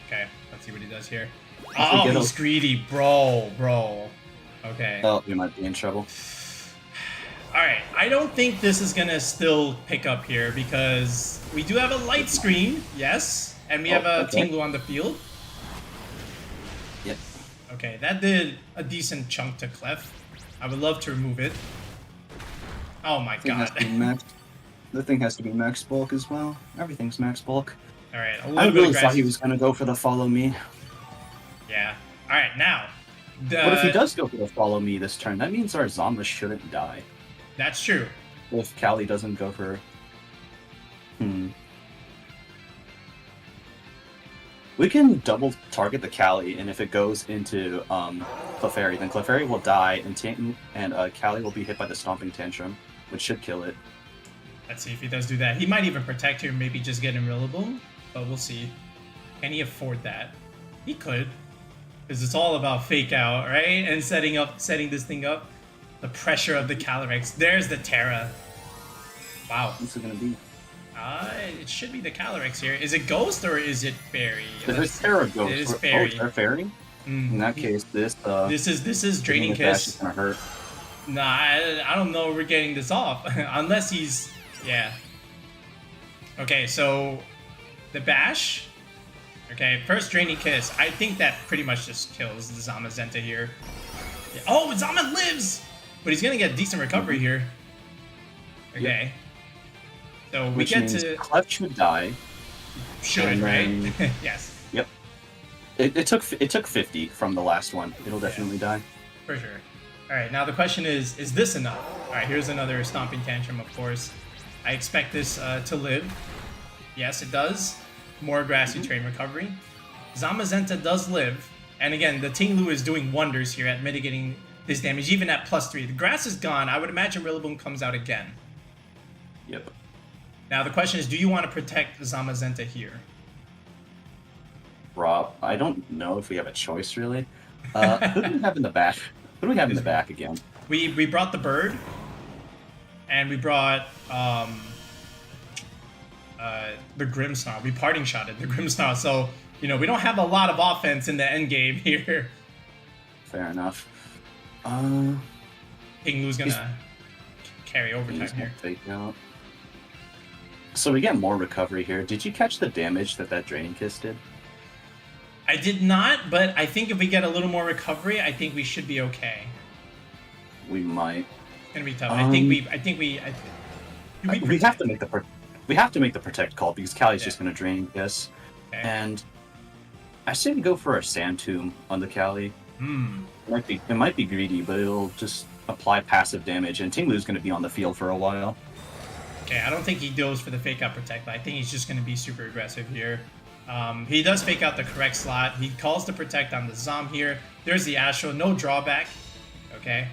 Okay, let's see what he does here. Oh, he's greedy, bro. Okay. Oh, we might be in trouble. Alright, I don't think this is gonna still pick up here because we do have a Light Screen, yes, and we have a Ting-Lu on the field. Yep. Okay, that did a decent chunk to Clef. I would love to remove it. Oh my God. The thing has to be max bulk as well. Everything's max bulk. Alright, I really thought he was gonna go for the Follow Me. Yeah. Alright, now, But if he does go for the follow me this turn, that means our Zama shouldn't die. That's true. If Cali doesn't go for... We can double target the Cali, and if it goes into Clefairy, then Clefairy will die, and Cali will be hit by the Stomping Tantrum, which should kill it. Let's see if he does do that. He might even protect here, maybe just get in Rillaboom, but we'll see. Can he afford that? He could, because it's all about fake out, right? And setting this thing up. The pressure of the Calyrex. There's the Terra. Wow. What's it gonna be? It should be the Calyrex here. Is it Ghost or is it Fairy? It's Terra Ghost. It is Fairy. Oh, Fairy? In that case, this is Draining Kiss. Is gonna hurt. Nah, I don't know. We're getting this off unless he's Okay, so the bash. Okay, first Draining Kiss. I think that pretty much just kills the Zamazenta here. Yeah. Oh, Zama lives, but he's gonna get decent recovery here. Okay. Yep. So we get to Clef should die. Should, right? Yes. Yep. It took 50 from the last one. It'll definitely die. For sure. All right. Now the question is this enough? All right. Here's another Stomping Tantrum, of course. I expect this to live. Yes, it does. More Grassy Terrain recovery. Zamazenta does live, and again, the Ting-Lu is doing wonders here at mitigating this damage, even at +3. The grass is gone. I would imagine Rillaboom comes out again. Yep. Now the question is, do you want to protect Zamazenta here? Rob, I don't know if we have a choice really. Who do we have in the back? Who do we have in the back again? We brought the bird, and we brought the Grimmsnarl. We parting shotted the Grimmsnarl, so we don't have a lot of offense in the end game here. Fair enough. Ting-Lu's gonna carry overtime here. Fake out. So we get more recovery here. Did you catch the damage that Draining Kiss did? I did not, but I think if we get a little more recovery, I think we should be okay. We might. It's gonna be tough. We have to make the protect call because Cali's just gonna Drain Kiss, and I say we go for a Sand Tomb on the Cali. It might be greedy, but it'll just apply passive damage, and Ting-Lu's gonna be on the field for a while. Okay, I don't think he goes for the fake out protect, but I think he's just going to be super aggressive here. He does fake out the correct slot. He calls the protect on the Zom here. There's the Astro, no drawback. Okay.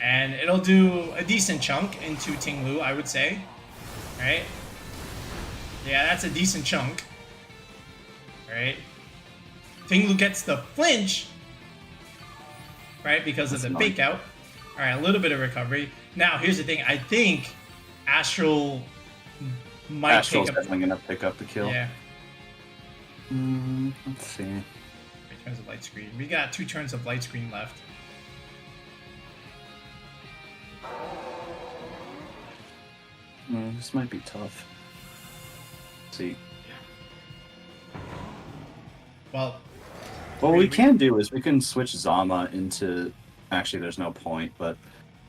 And it'll do a decent chunk into Ting-Lu, I would say. Alright. Yeah, that's a decent chunk. Alright. Ting-Lu gets the flinch. Right, because of the fake out. Alright, a little bit of recovery. Now, here's the thing. I think Astral might Astral's definitely gonna pick up the kill. Yeah. Let's see. 3 turns of light screen. We got 2 turns of light screen left. This might be tough. Let's see. Well, what we can do is we can switch Zama into... Actually, there's no point, but...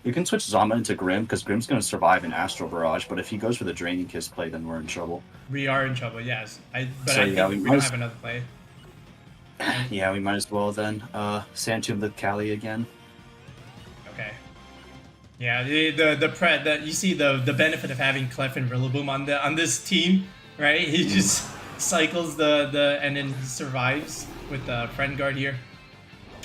We can switch Zama into Grimm, because Grimm's going to survive in Astral Barrage, but if he goes for the Draining Kiss play, then we're in trouble. We are in trouble, yes. I think we don't have another play. Yeah, we might as well then. Sand Tomb the Cali again. Okay. Yeah, you see the benefit of having Clef and Rillaboom on this team, right? He just cycles and then he survives with the Friend Guard here.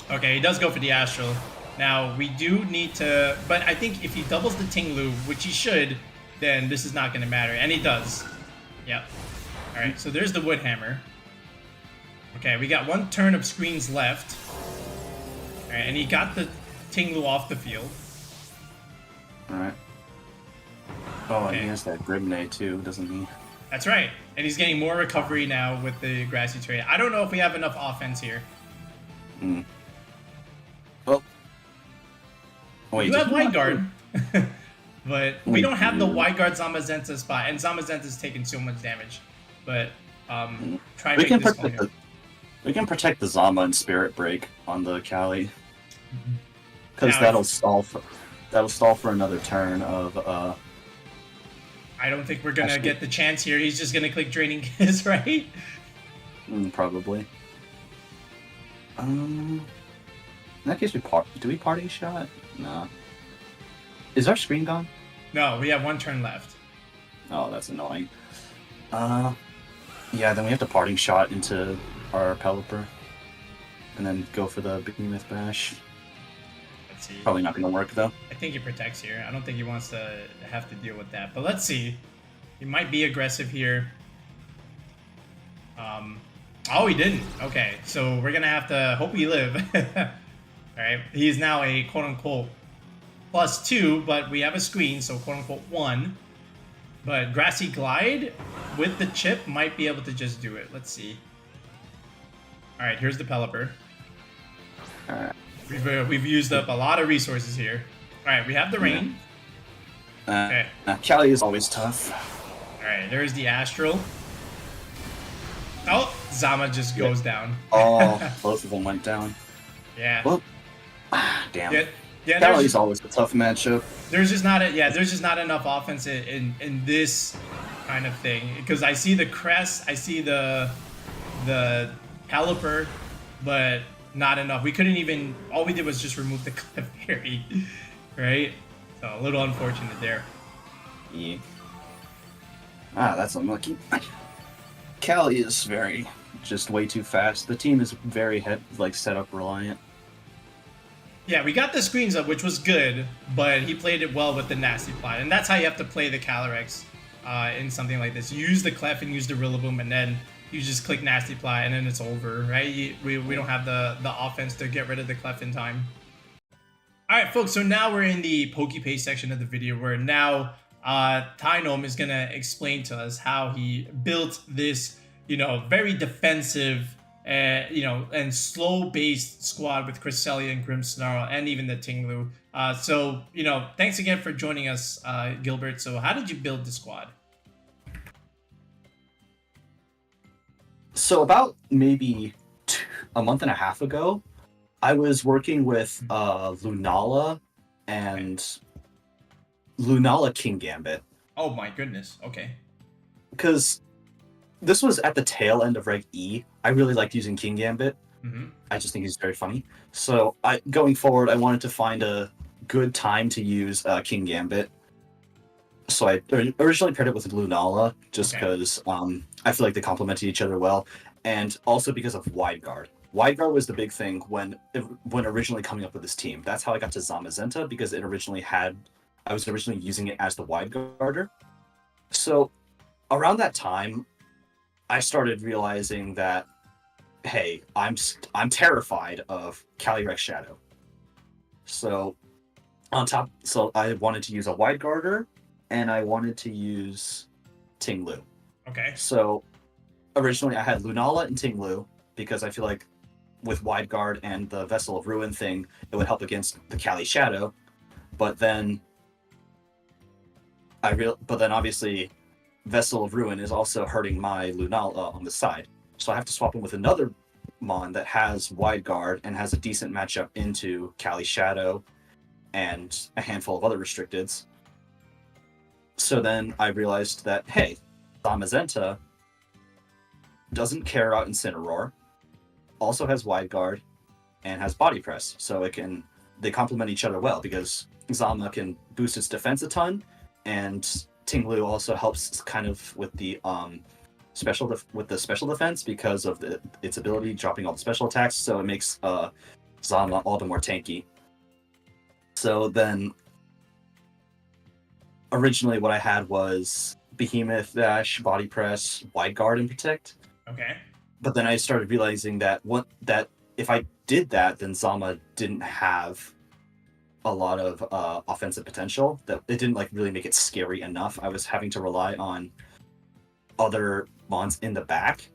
Okay, he does go for the Astral. Now, we do need to... But I think if he doubles the Ting-Lu, which he should, then this is not going to matter. And he does. Yep. Alright, so there's the Wood Hammer. Okay, we got 1 turn of screens left. Alright, and he got the Ting-Lu off the field. Alright. Oh, and he has that Grimmsnarl too, doesn't he? That's right. And he's getting more recovery now with the Grassy Terrain. I don't know if we have enough offense here. Well... Wait, you have Wide Guard, but we don't have the Wide Guard Zamazenta spot, and Zamazenta's taking so much damage. But try and make this one. We can protect the Zama and Spirit Break on the Cali, because that'll stall for another turn of. I don't think we're gonna get the chance here. He's just gonna click Draining Kiss, right? Probably. In that case, do we parting shot? No. Is our screen gone? No, we have one turn left. Oh, that's annoying. Yeah, then we have to parting shot into our Pelipper. And then go for the Behemoth Bash. Let's see. Probably not going to work, though. I think he protects here. I don't think he wants to have to deal with that. But let's see. He might be aggressive here. Oh, he didn't. Okay, so we're going to have to hope we live. Alright, he's now a quote-unquote +2, but we have a screen, so quote-unquote 1. But Grassy Glide with the chip might be able to just do it. Let's see. Alright, here's the Pelipper. Alright. We've used up a lot of resources here. Alright, we have the rain. Okay. Cali is always tough. Alright, there's the Astral. Oh, Zama just goes down. Oh, both of them went down. Yeah. Well, damn. Yeah, Cali's always a tough matchup. There's just not enough offense in this kind of thing. Because I see the Cress, I see the Pelipper, but not enough. We couldn't even, all we did was just remove the Clefairy, right? So a little unfortunate there. Yeah. That's unlucky. Cali is just way too fast. The team is very setup reliant. Yeah, we got the screens up, which was good, but he played it well with the Nasty Plot. And that's how you have to play the Calyrex in something like this. You use the Clef and use the Rillaboom, and then you just click Nasty Plot, and then it's over, right? We don't have the offense to get rid of the Clef in time. Alright, folks, so now we're in the Pokepaste section of the video, where now Thynome is going to explain to us how he built this, very defensive and slow-based squad with Cresselia and Grimmsnarl and even the Ting-Lu. So, thanks again for joining us, Gilbert. So how did you build the squad? So about maybe a month and a half ago, I was working with Lunala and Lunala King Gambit. Oh my goodness, okay. Because this was at the tail end of Reg E. I really liked using King Gambit. Mm-hmm. I just think he's very funny. So going forward, I wanted to find a good time to use King Gambit. So I originally paired it with Lunala, just because I feel like they complemented each other well, and also because of Wide Guard. Wide Guard was the big thing when originally coming up with this team. That's how I got to Zamazenta, because I was originally using it as the Wide Guarder. So around that time, I started realizing that, hey, I'm terrified of Calyrex-Shadow. So I wanted to use a Wide Guarder, and I wanted to use Ting-Lu. Okay. So originally I had Lunala and Ting-Lu, because I feel like with Wide Guard and the Vessel of Ruin thing, it would help against the Calyrex-Shadow. But then obviously Vessel of Ruin is also hurting my Lunala on the side. So I have to swap him with another Mon that has Wide Guard and has a decent matchup into Calyrex-Shadow and a handful of other restricteds. So then I realized that, hey, Zamazenta doesn't care about Incineroar, also has Wide Guard, and has Body Press. So they complement each other well, because Zama can boost its defense a ton, and Ting-Lu also helps kind of with the special defense because of its ability dropping all the special attacks. So it makes Zama all the more tanky. So then, originally what I had was Behemoth Dash, Body Press, Wide Guard, and Protect. Okay. But then I started realizing that if I did that, then Zama didn't have a lot of offensive potential. That it didn't really make it scary enough. I was having to rely on other Mons in the back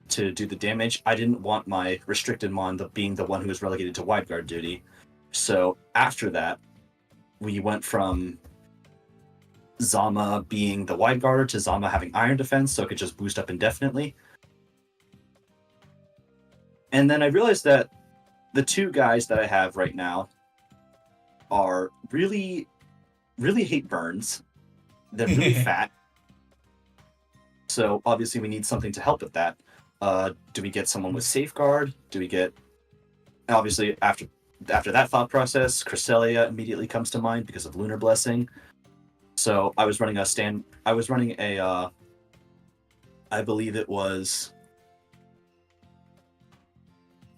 to do the damage. I didn't want my restricted Mon being the one who was relegated to Wide Guard duty. So after that, we went from Zama being the Wide Guarder to Zama having Iron Defense, so it could just boost up indefinitely. And then I realized that the two guys that I have right now are really, really hate burns. They're really fat. So obviously we need something to help with that. Do we get someone with Safeguard? Do we get... Obviously, after after that thought process, Cresselia immediately comes to mind because of Lunar Blessing. So I was running a I believe it was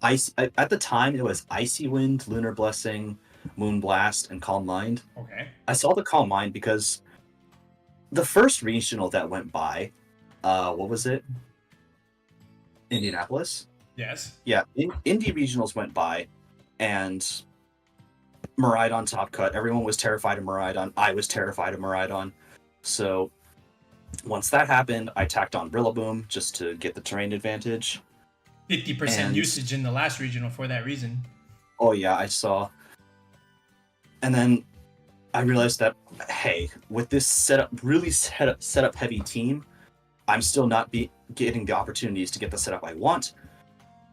Ice at the time. It was Icy Wind, Lunar Blessing, Moonblast, and Calm Mind. Okay. I saw the Calm Mind because the first regional that went by, what was it? Indianapolis? Yes. Yeah, Indy regionals went by, and Miraidon top cut. Everyone was terrified of Miraidon. I was terrified of Miraidon. So once that happened, I tacked on Rillaboom just to get the terrain advantage. 50% usage in the last regional for that reason. Oh yeah, I saw. And then I realized that, hey, with this really set up heavy team, I'm still not getting the opportunities to get the setup I want.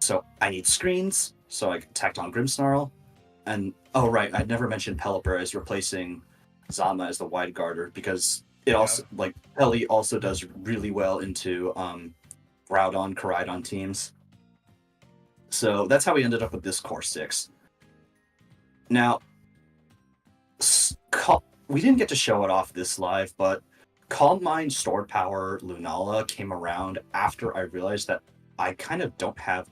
So I need screens. So I tacked on Grimmsnarl. And oh right, I never mentioned Pelipper as replacing Zama as the wide guarder, because it also, like, Peli also does really well into Groudon, Koraidon teams. So that's how we ended up with this core 6. Now, we didn't get to show it off this live, but Calm Mind, Stored Power, Lunala came around after I realized that I kind of don't have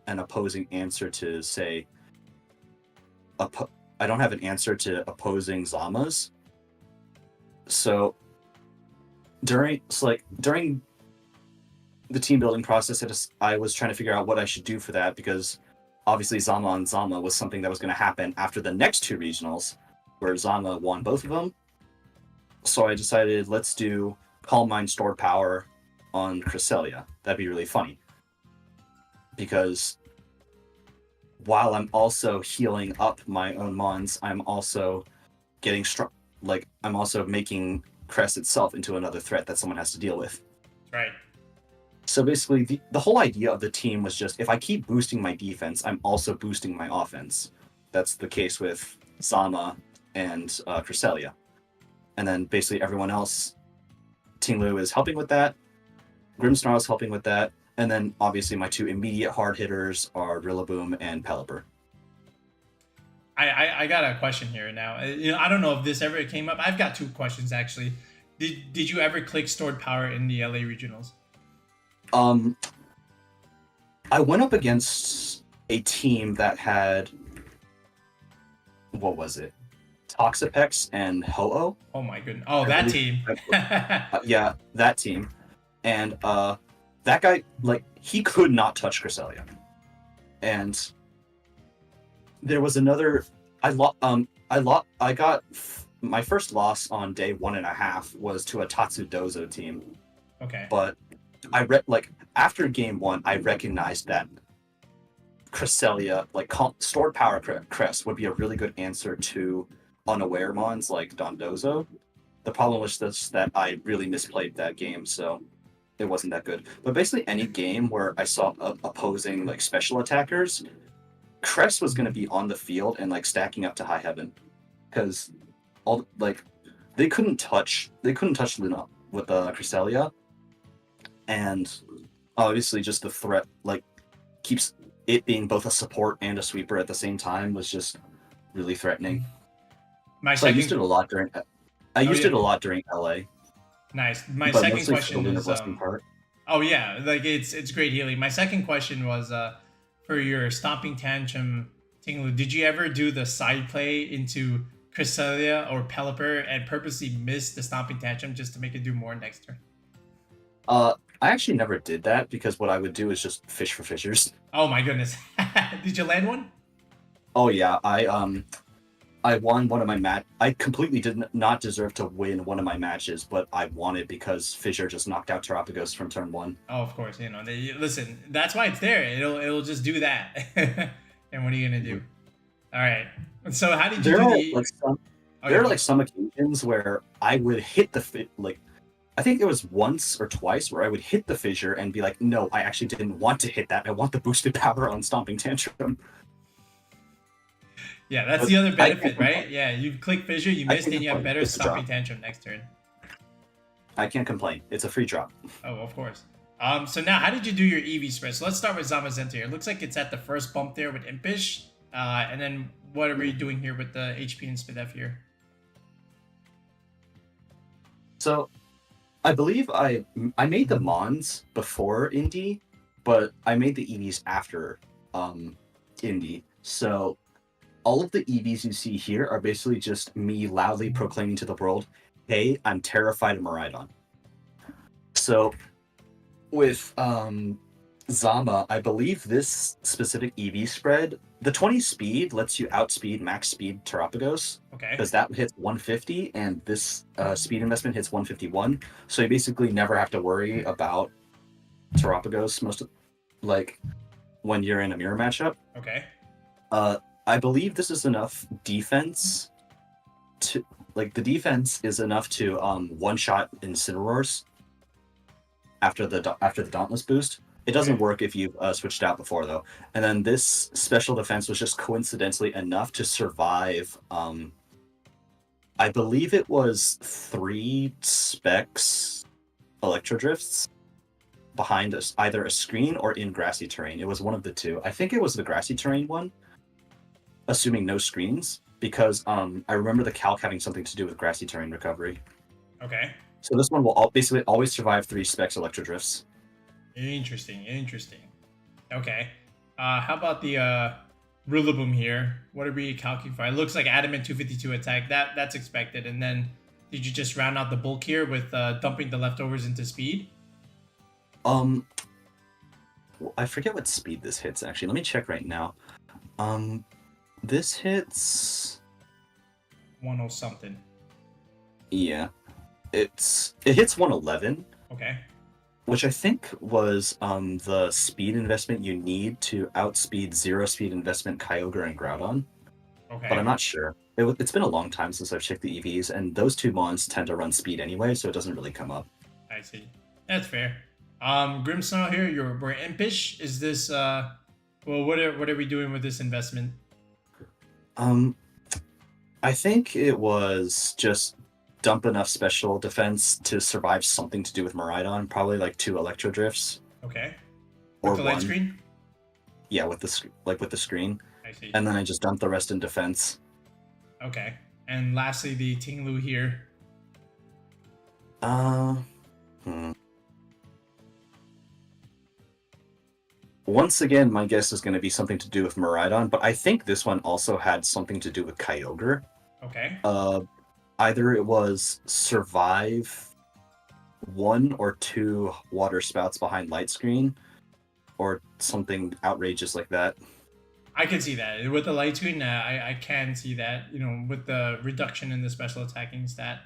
an opposing answer to, say, I don't have an answer to opposing Zamas. So during the team building process, I was trying to figure out what I should do for that, because obviously Zama on Zama was something that was going to happen after the next 2 regionals, where Zama won both of them. So I decided, let's do Calm Mind, Stored Power on Cresselia. That'd be really funny. Because while I'm also healing up my own mons, I'm also getting strong. Like, I'm also making Cress itself into another threat that someone has to deal with. Right. So basically, the whole idea of the team was just, if I keep boosting my defense, I'm also boosting my offense. That's the case with Zama and Cresselia. And then basically everyone else, Ting-Lu is helping with that, Grimmsnarl is helping with that, and then obviously my 2 immediate hard hitters are Rillaboom and Pelipper. I got a question here now. I don't know if this ever came up. I've got 2 questions actually. Did you ever click Stored Power in the LA regionals? I went up against a team that had, what was it? Toxapex and Ho-Oh. Oh my goodness. Oh, that team. Yeah, that team. And that guy, like, he could not touch Cresselia. And there was another, I got my first loss on day 1.5 was to a Tatsudozo team. Okay. But after game 1, I recognized that Cresselia, like, Stored Power Crest would be a really good answer to unaware mons like Dondozo. The problem was just that I really misplayed that game, so it wasn't that good. But basically any game where I saw opposing, like, special attackers, Crest was going to be on the field and, like, stacking up to high heaven, because they couldn't touch Luna with Cresselia, and obviously just the threat, like, keeps it being both a support and a sweeper at the same time was just really threatening. I used it a lot during LA. Nice. My second question is part. oh yeah, like it's great healing. My second question was for your Stomping Tantrum Ting-Lu, did you ever do the side play into Cresselia or Pelipper and purposely miss the Stomping Tantrum just to make it do more next turn? I actually never did that, because what I would do is just fish for fissures. Oh my goodness. Did you land one? Oh yeah, I won one of my match. I completely did not deserve to win one of my matches, but I won it because Fissure just knocked out Terapagos from turn 1. Oh, of course. Listen, that's why it's there. It'll just do that. And what are you gonna do? All right. So how did you do there are some occasions where I would hit I think it was once or twice where I would hit the Fissure and be like, no, I actually didn't want to hit that. I want the boosted power on Stomping Tantrum. Yeah, that's the other benefit, right? Yeah, you click Fissure, you missed, and you have better Stomping Tantrum next turn. I can't complain. It's a free drop. Oh, of course. So now, how did you do your EV spread? So let's start with Zamazenta here. It looks like it's at the first bump there with Impish. And then what are we doing here with the HP and SpDef here? So, I believe I made the Mons before Indie, but I made the EVs after Indie. So, all of the EVs you see here are basically just me loudly proclaiming to the world, "Hey, I'm terrified of Miraidon." So, with Zama, I believe this specific EV spread, the 20 speed lets you outspeed max speed Terapagos. Okay. Because that hits 150, and this speed investment hits 151. So you basically never have to worry about Terapagos when you're in a mirror matchup. Okay. I believe this is enough defense to the defense is enough to one-shot Incineroars after the Dauntless boost. It doesn't work if you've switched out before, though. And then this special defense was just coincidentally enough to survive. I believe it was 3 specs Electro Drifts behind us, either a screen or in grassy terrain. It was one of the two. I think it was the grassy terrain one, assuming no screens, because I remember the calc having something to do with grassy terrain recovery. Okay. So this one will basically always survive 3 specs Electro Drifts. Interesting. Okay. How about the Rillaboom here? What are we calculating for? It looks like Adamant 252 attack. That's expected. And then did you just round out the bulk here with dumping the leftovers into speed? I forget what speed this hits, actually. Let me check right now. This hits 10 something. Yeah. It hits 111. Okay. Which I think was the speed investment you need to outspeed 0 speed investment Kyogre and Groudon. Okay. But I'm not sure. It's been a long time since I've checked the EVs, and those 2 mons tend to run speed anyway, so it doesn't really come up. I see. That's fair. Grimmsnarl here, we're impish. Is this well, what are we doing with this investment? I think it was just dump enough special defense to survive something to do with Miraidon, probably like 2 Electro Drifts. Okay. Or with the light 1. Screen? Yeah, with the screen. I see. And then I just dumped the rest in defense. Okay. And lastly, the Ting-Lu here. Once again, my guess is going to be something to do with Miraidon, but I think this one also had something to do with Kyogre. Okay. Either it was survive 1 or 2 water spouts behind light screen, or something outrageous like that. I can see that. With the light screen, I can see that, with the reduction in the special attacking stat,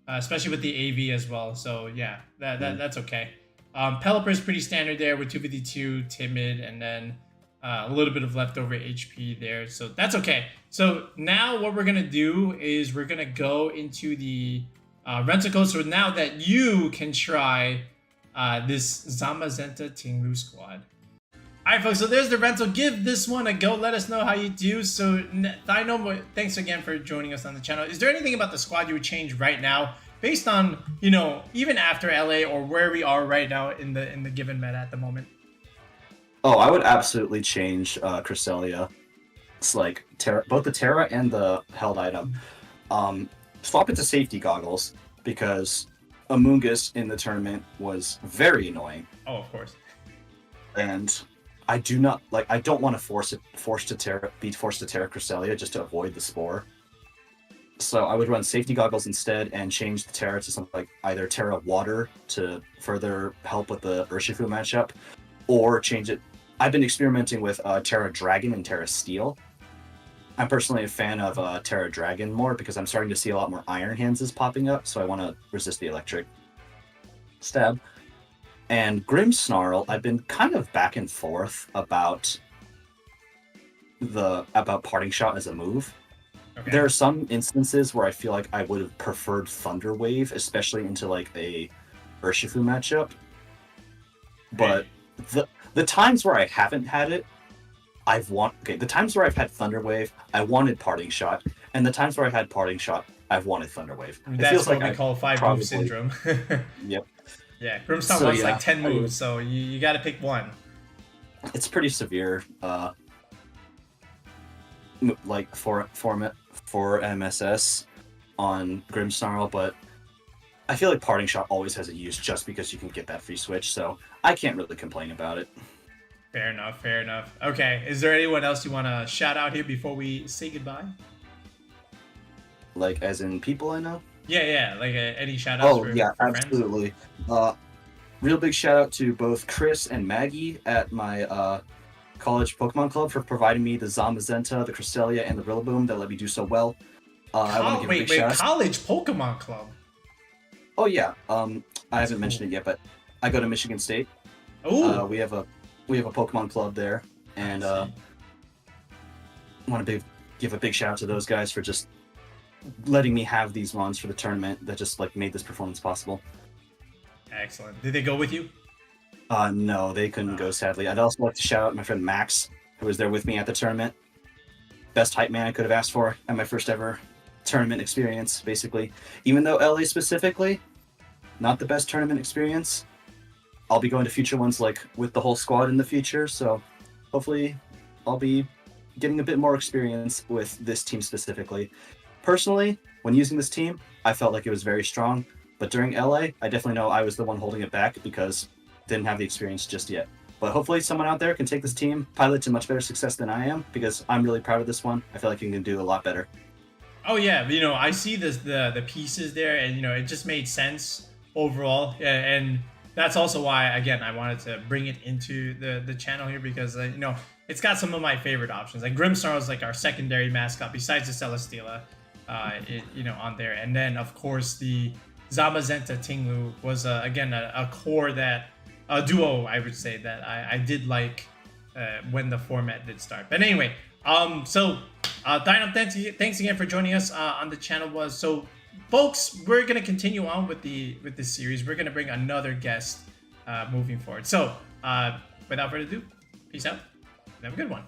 especially with the AV as well. So yeah, that's okay. Pelipper is pretty standard there with 252, timid, and then a little bit of leftover HP there. So that's okay. So now what we're going to do is we're going to go into the rental code. So now that you can try this Zamazenta Ting-Lu squad. All right, folks, so there's the rental. Give this one a go. Let us know how you do. So, Thynome, thanks again for joining us on the channel. Is there anything about the squad you would change right now based on, even after LA or where we are right now in the given meta at the moment? Oh, I would absolutely change Cresselia. It's like both the Terra and the held item. Swap it to safety goggles because Amoongus in the tournament was very annoying. Oh, of course. And I don't want to be forced to Terra Cresselia just to avoid the spore. So I would run safety goggles instead and change the Terra to something like either Terra Water to further help with the Urshifu matchup, or change it. I've been experimenting with Terra Dragon and Terra Steel. I'm personally a fan of Terra Dragon more because I'm starting to see a lot more Iron Hands popping up, so I want to resist the electric stab. And Grimmsnarl, I've been kind of back and forth about Parting Shot as a move. Okay. There are some instances where I feel like I would have preferred Thunder Wave, especially into like a Urshifu matchup. But the times where I haven't had it, the times where I've had Thunder Wave, I wanted Parting Shot, and the times where I had Parting Shot, I've wanted Thunder Wave. That's what we call 5-move syndrome. Yep. Yeah, Grimmsnarl wants like 10 moves, so you got to pick one. It's pretty severe. like for MSS on Grimmsnarl, but I feel like Parting Shot always has a use just because you can get that free switch, so I can't really complain about it. Fair enough, fair enough. Okay, is there anyone else you want to shout out here before we say goodbye? Like, as in people I know? Yeah, like any shout outs for absolutely. Real big shout out to both Chris and Maggie at my college Pokemon Club for providing me the Zamazenta, the Cresselia, and the Rillaboom that let me do so well. I want to give a big shout out. College Pokemon Club? Oh yeah, I haven't mentioned it yet, but I go to Michigan State. Oh. We have a Pokemon Club there, and want to give a big shout out to those guys for just letting me have these mons for the tournament that just like made this performance possible. Excellent. Did they go with you? No, they couldn't go, sadly. I'd also like to shout out my friend Max, who was there with me at the tournament. Best hype man I could have asked for at my first ever tournament experience, basically. Even though LA specifically, not the best tournament experience. I'll be going to future ones like with the whole squad in the future, so hopefully I'll be getting a bit more experience with this team specifically. Personally, when using this team, I felt like it was very strong, but during LA, I definitely know I was the one holding it back because didn't have the experience just yet. But hopefully someone out there can take this team, pilot to much better success than I am, because I'm really proud of this one. I feel like you can do a lot better. Oh yeah, I see the pieces there, and it just made sense overall, and that's also why, again, I wanted to bring it into the channel here because it's got some of my favorite options. Like Grimmsnarl is like our secondary mascot besides the Celesteela, on there, and then of course the Zamazenta Ting-Lu was again a core that a duo, I would say, that I did like when the format did start. But anyway, Thynome, thanks again for joining us on the channel. So folks, we're gonna continue on with this series. We're gonna bring another guest moving forward. So without further ado, peace out and have a good one.